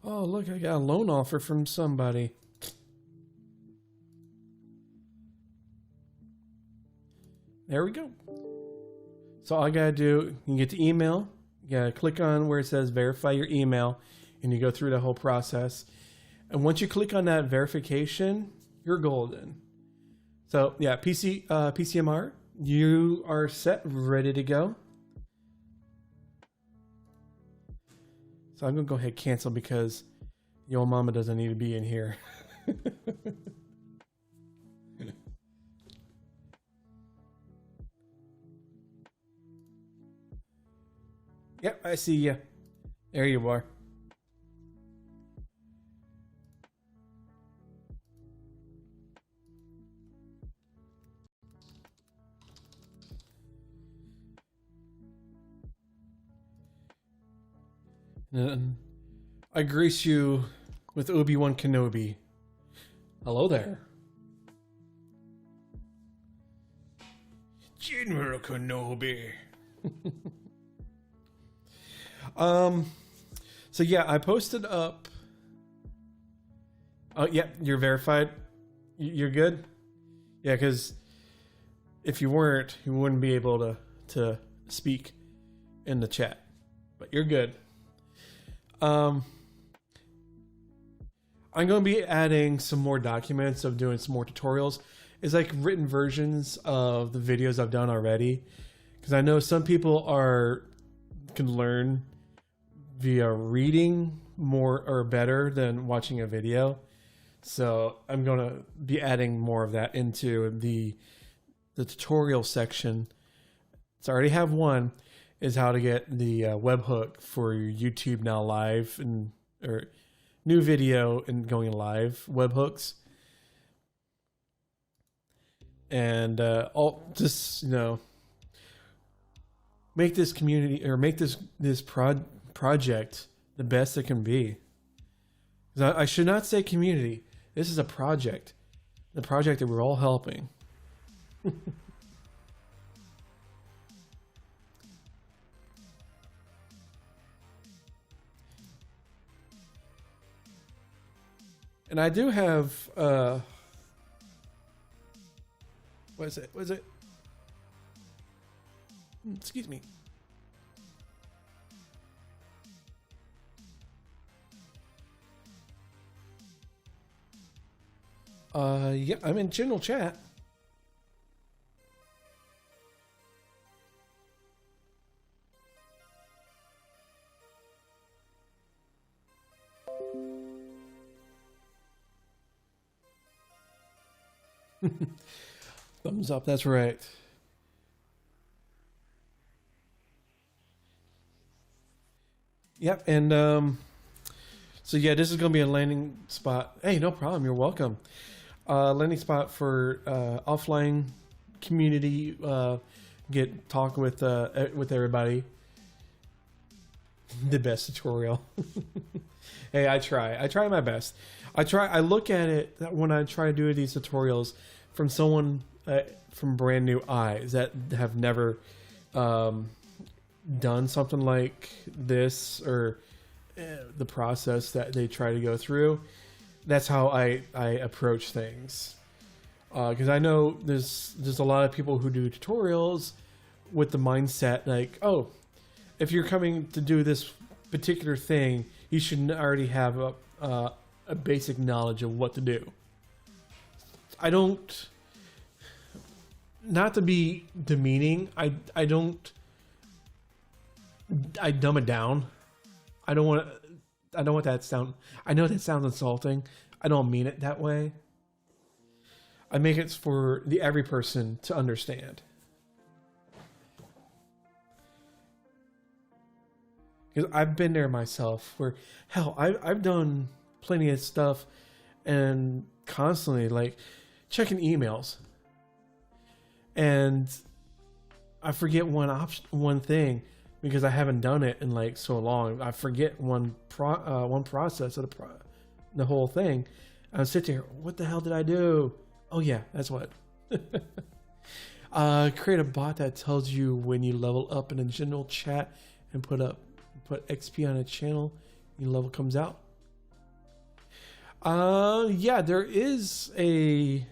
Oh, look, I got a loan offer from somebody. There we go. So all I gotta do, you get the email, you gotta click on where it says verify your email, and you go through the whole process. And once you click on that verification, you're golden. So yeah, PCMR, you are set, ready to go. So I'm gonna go ahead and cancel because your mama doesn't need to be in here. Yep, I see you. There you are. And I grace you with Obi-Wan Kenobi. Hello there. General Kenobi. So yeah, I posted up. Oh yeah, you're verified. You're good. Yeah, because if you weren't, you wouldn't be able to speak in the chat. But you're good. I'm going to be adding some more documents of doing some more tutorials. It's like written versions of the videos I've done already, because I know some people can learn via reading more or better than watching a video. So I'm going to be adding more of that into the tutorial section. So I already have one, is how to get the webhook for your YouTube Now Live or new video and going live webhooks. And all just, make this community, or make this project the best it can be. I should not say community. This is a project. The project that we're all helping. And I do have what is it? What is it? Excuse me. Yeah, I'm in general chat. Thumbs up, that's right. Yep, and so yeah, this is gonna be a landing spot. Hey, no problem, you're welcome. Landing spot for offline community, talk with everybody. The best tutorial. Hey, I try my best. I look at it when I try to do these tutorials from someone from brand new eyes that have never done something like this, or the process that they try to go through. That's how I approach things, because I know there's a lot of people who do tutorials with the mindset like, oh, if you're coming to do this particular thing, you should already have a basic knowledge of what to do. I don't, not to be demeaning, I dumb it down. I don't want that sound. I know that sounds insulting. I don't mean it that way. I make it for every person to understand. Because I've been there myself, where hell, I've done plenty of stuff and constantly like checking emails, and I forget one thing because I haven't done it in like so long. I forget one process of the whole thing. I sit there, what the hell did I do? Oh yeah, that's what. Create a bot that tells you when you level up in a general chat and put XP on a channel, your level comes out. Yeah, there is a...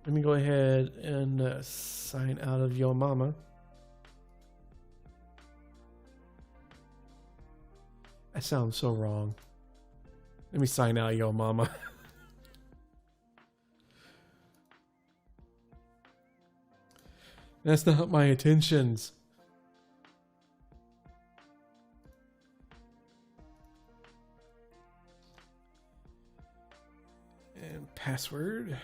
Let me go ahead and sign out of Yo Mama. I sound so wrong. Let me sign out, Yo Mama. That's not my intentions. And password.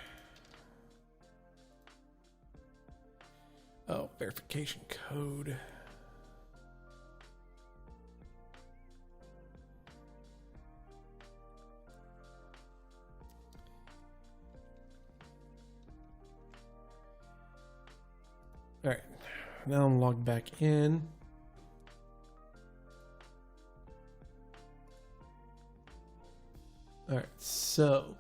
Oh, verification code. All right, now I'm logged back in. All right, so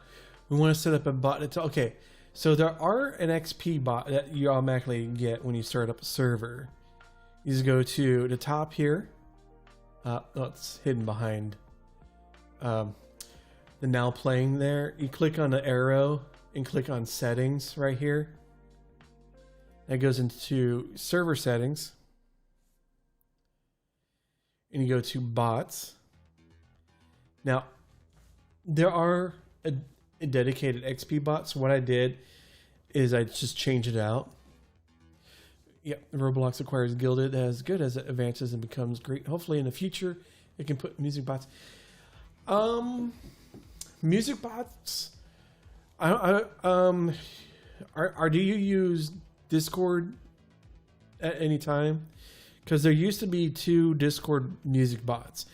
we want to set up a bot. Okay, so there are an XP bot that you automatically get when you start up a server. You just go to the top here. Oh, it's hidden behind the now playing there. You click on the arrow and click on settings right here. That goes into server settings. And you go to bots. Now, there are a dedicated XP bot. So what I did is I just changed it out. Yep, Roblox acquires Gilded as good as it advances and becomes great. Hopefully in the future, it can put music bots. Music bots. Do you use Discord at any time? Because there used to be 2 Discord music bots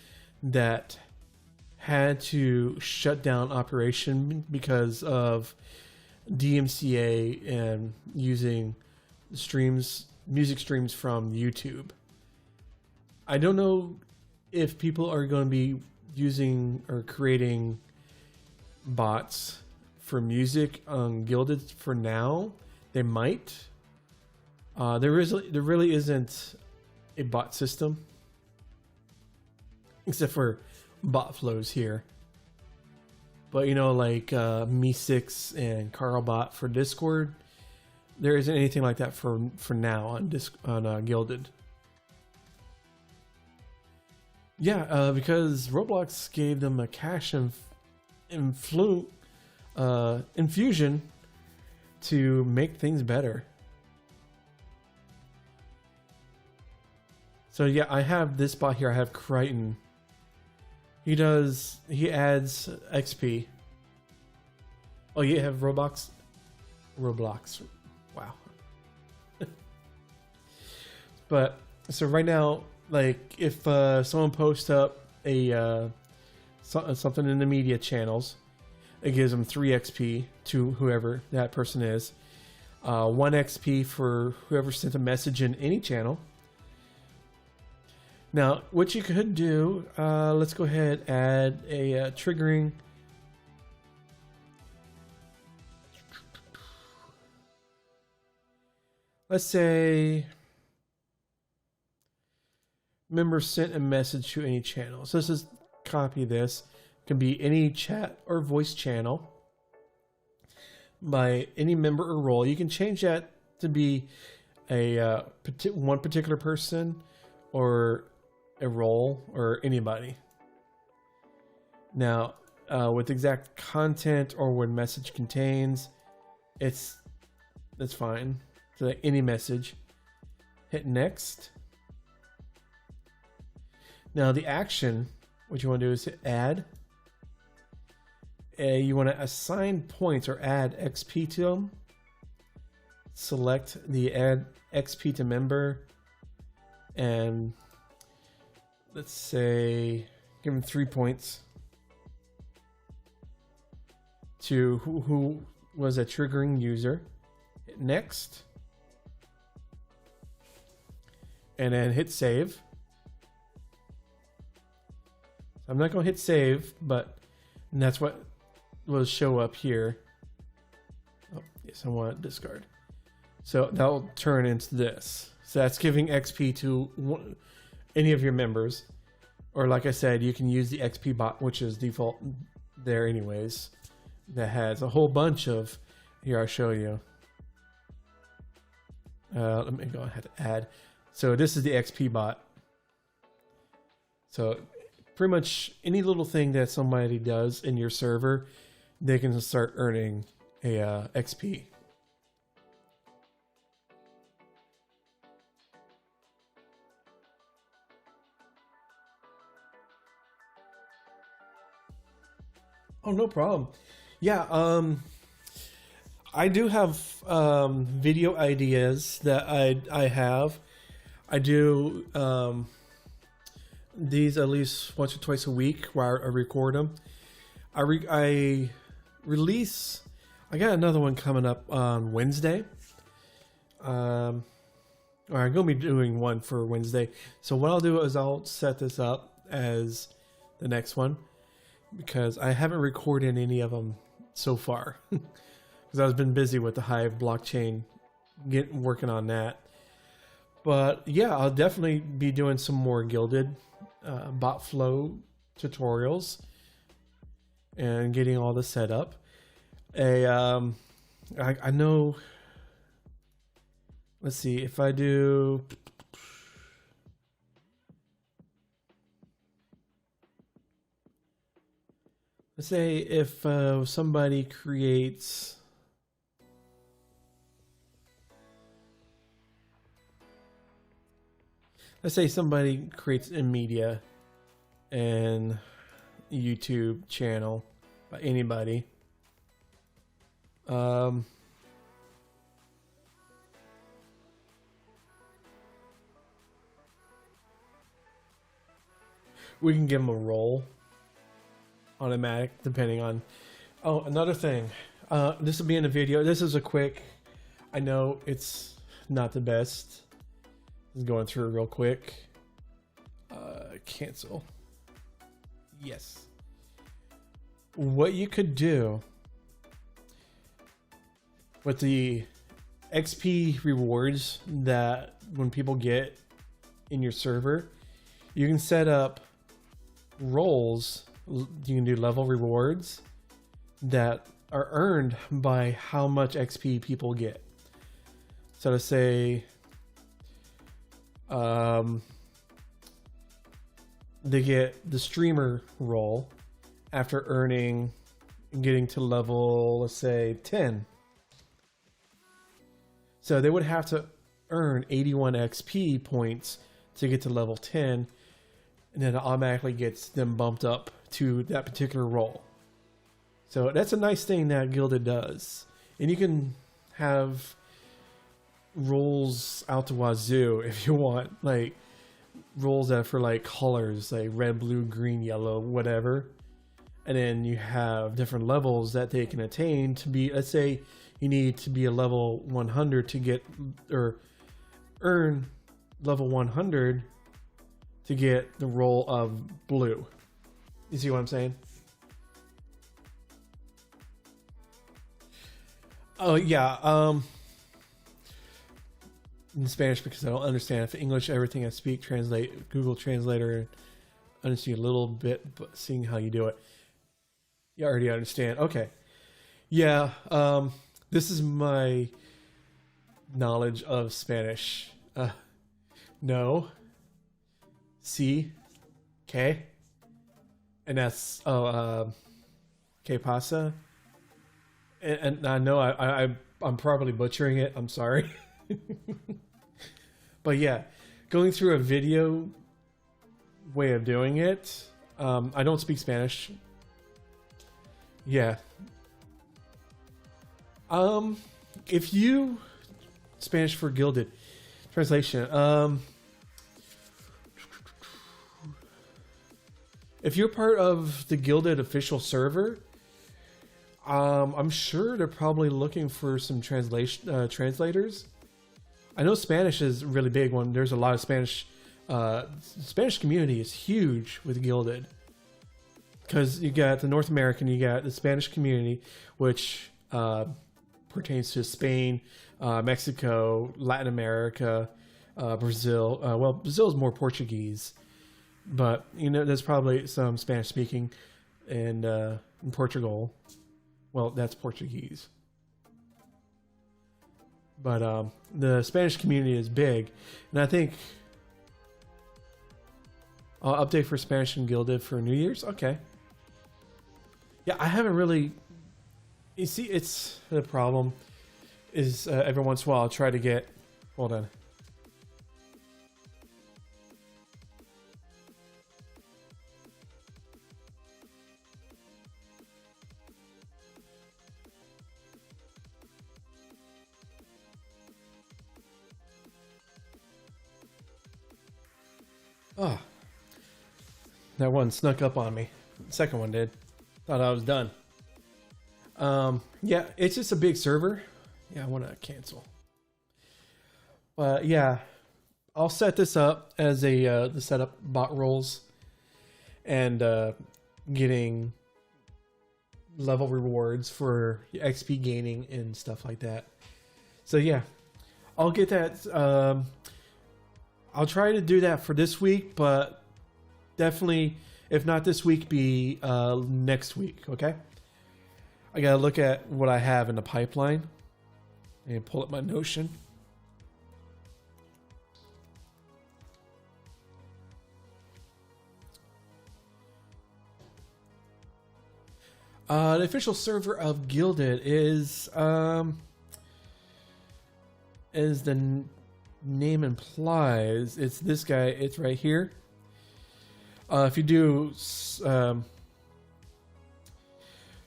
that had to shut down operation because of DMCA and using music streams from YouTube. I don't know if people are going to be using or creating bots for music on Gilded for now. They might. There really isn't a bot system except for bot flows here. But you know, like Me6 and Carlbot for Discord, there isn't anything like that for now on Gilded. Yeah, because Roblox gave them a cash infusion to make things better. So yeah, I have this bot here. I have Crichton. He adds XP. Oh, you have Roblox. Wow. But so right now, like if someone posts up a something in the media channels, it gives them 3 XP to whoever that person is. 1 XP for whoever sent a message in any channel. Now, what you could do, let's go ahead and add a triggering. Let's say member sent a message to any channel. So let's just copy this. It can be any chat or voice channel by any member or role. You can change that to be a one particular person or a role or anybody. Now, with exact content or what message contains, that's fine. So like any message, hit next. Now the action, what you want to do is hit add. You want to assign points or add XP to them. Select the add XP to member, and let's say give them 3 points to who was a triggering user. Hit next, and then hit save. I'm not going to hit save, but that's what will show up here. Oh, yes, I want to discard. So that will turn into this. So that's giving XP to any of your members. Or like I said, you can use the XP bot, which is default there anyways. That has a whole bunch of, here I'll show you. Let me go ahead and add. So this is the XP bot. So pretty much any little thing that somebody does in your server, they can start earning a XP. Oh, no problem. Yeah, I do have video ideas that I have. I do these at least once or twice a week where I record them. I release. I got another one coming up on Wednesday. I'm gonna be doing one for Wednesday. So what I'll do is I'll set this up as the next one, because I haven't recorded any of them so far because I've been busy with the Hive blockchain, working on that. But yeah, I'll definitely be doing some more Gilded bot flow tutorials and getting all this set up. I know. Let's see if I do. Let's say if somebody creates. Let's say somebody creates a media and YouTube channel by anybody. We can give them a role. Automatic, depending on. Oh, another thing. This will be in the video. This is a quick. I know it's not the best. Just going through it real quick. Cancel. Yes. What you could do with the XP rewards that when people get in your server, you can set up roles. You can do level rewards that are earned by how much XP people get. So to say, they get the streamer role after getting to level, let's say 10. So they would have to earn 81 XP points to get to level 10, and then it automatically gets them bumped up to that particular role. So that's a nice thing that Gilded does. And you can have roles out the wazoo if you want, like roles that are for like colors, like red, blue, green, yellow, whatever. And then you have different levels that they can attain to be, let's say you need to be a level 100 to get, or earn level 100 to get the role of blue. You see what I'm saying? Oh yeah, in Spanish because I don't understand. If English, everything I speak, translate, Google Translator, understand a little bit, but seeing how you do it, you already understand. Okay, yeah, this is my knowledge of Spanish. No, C, K. And that's que pasa, and I know I'm probably butchering it. I'm sorry, but yeah, going through a video way of doing it. I don't speak Spanish. Yeah. If you Spanish for Gilded translation. If you're part of the Gilded official server, I'm sure they're probably looking for some translators. I know Spanish is a really big one. There's a lot of Spanish. Spanish community is huge with Gilded, because you got the North American, you got the Spanish community, which pertains to Spain, Mexico, Latin America, Brazil. Well, Brazil is more Portuguese. But you know, there's probably some Spanish speaking in Portugal. Well, that's Portuguese. But the Spanish community is big, and I think I'll update for Spanish and Gilded for New Year's. Okay. Yeah, I haven't really. You see, it's the problem is every once in a while I'll try to get. Hold on. Oh, that one snuck up on me. The second one did. Thought I was done. Yeah, it's just a big server. Yeah, I want to cancel. But yeah, I'll set this up as a the setup bot roles and getting level rewards for XP gaining and stuff like that. So yeah, I'll get that. I'll try to do that for this week, but definitely, if not this week, be next week. Okay. I gotta look at what I have in the pipeline and pull up my Notion. The official server of Gilded is the name implies, it's this guy. It's right here. If you do,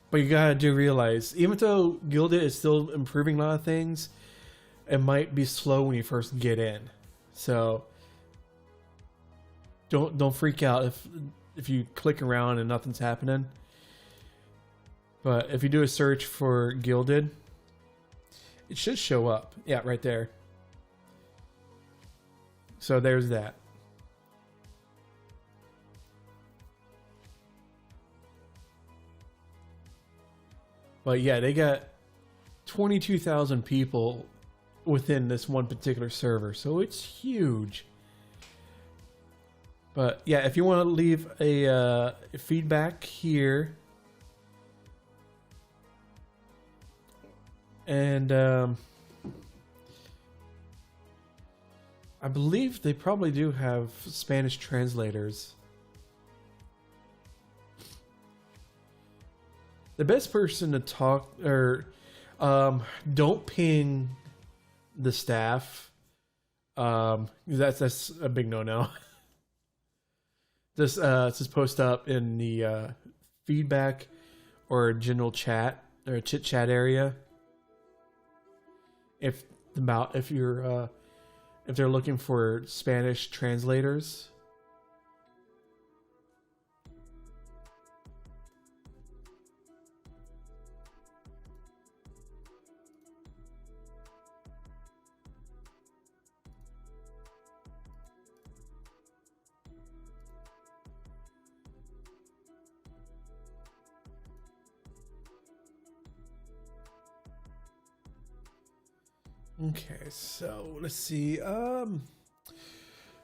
but you gotta realize, even though Gilded is still improving a lot of things, it might be slow when you first get in. So don't freak out if you click around and nothing's happening. But if you do a search for Gilded, it should show up. Yeah, right there. So there's that. But yeah, they got 22,000 people within this one particular server, so it's huge. But yeah, if you want to leave a feedback here, and I believe they probably do have Spanish translators. The best person to talk, or don't ping the staff. That's a big no-no. Just post up in the feedback or general chat or chit chat area. If they're looking for Spanish translators. Okay, so let's see.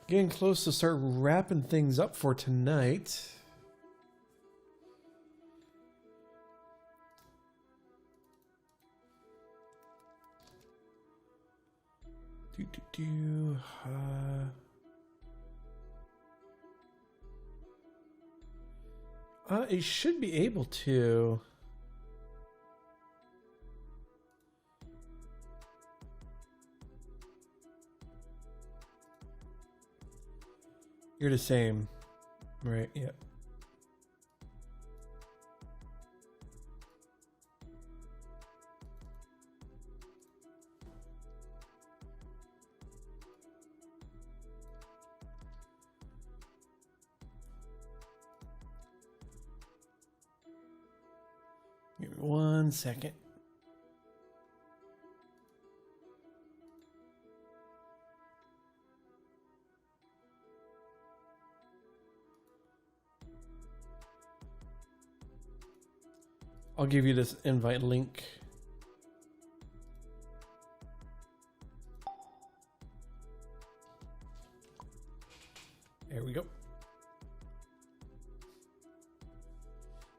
Getting close to start wrapping things up for tonight. It should be able to. You're the same, right? Yep. Give me 1 second. I'll give you this invite link. There we go.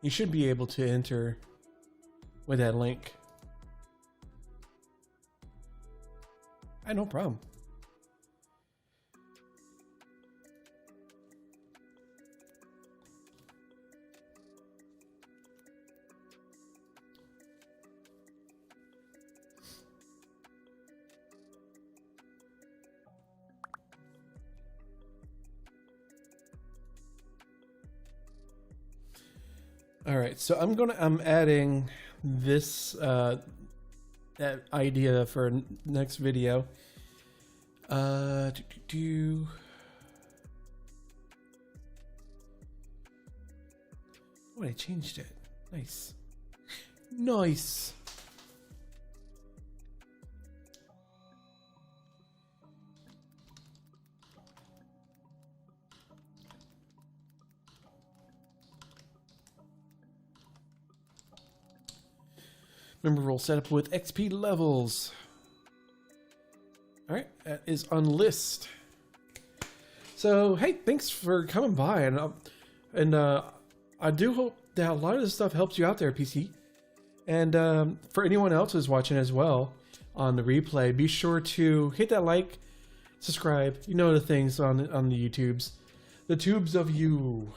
You should be able to enter with that link. No problem. All right, so I'm adding this that idea for next video. Oh, I changed it. Nice. Nice. Member role set up with XP levels. All right, that is on list. So hey, thanks for coming by, and I do hope that a lot of this stuff helps you out there, PC. And for anyone else who's watching as well on the replay, be sure to hit that like, subscribe. You know the things on the YouTubes, the tubes of you.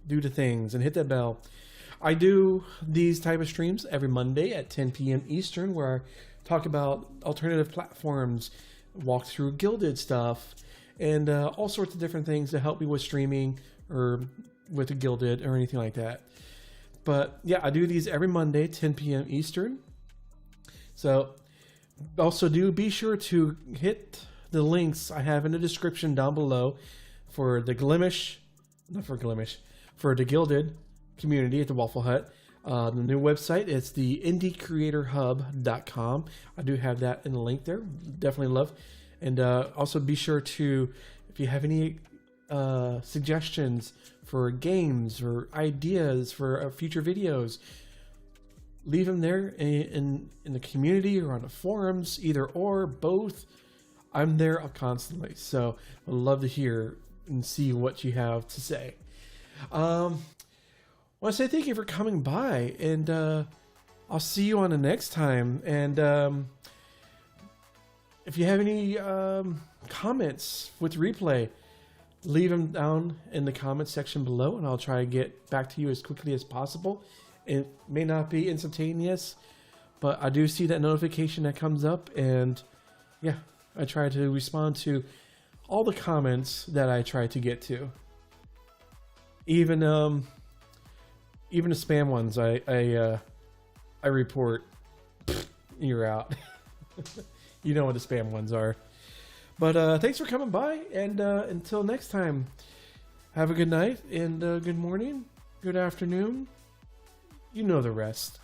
Do the things and hit that bell. I do these type of streams every Monday at 10 p.m. Eastern, where I talk about alternative platforms, walk through Gilded stuff, and all sorts of different things to help me with streaming or with a Gilded or anything like that. But yeah, I do these every Monday, 10 p.m. Eastern. So also be sure to hit the links I have in the description down below for the for the Gilded community at the Waffle Hut. The new website is the indiecreatorhub.com. I do have that in the link there. Definitely love. And also be sure to, if you have any suggestions for games or ideas for future videos, leave them there in the community or on the forums, either or, both. I'm there constantly, so I'd love to hear and see what you have to say. I want to say thank you for coming by, and I'll see you on the next time. And if you have any comments with replay, leave them down in the comments section below, and I'll try to get back to you as quickly as possible. It may not be instantaneous, but I do see that notification that comes up, and yeah, I try to respond to all the comments that I try to get to. Even the spam ones, I report. You're out. You know what the spam ones are. But thanks for coming by, and until next time, have a good night and good morning, good afternoon. You know the rest.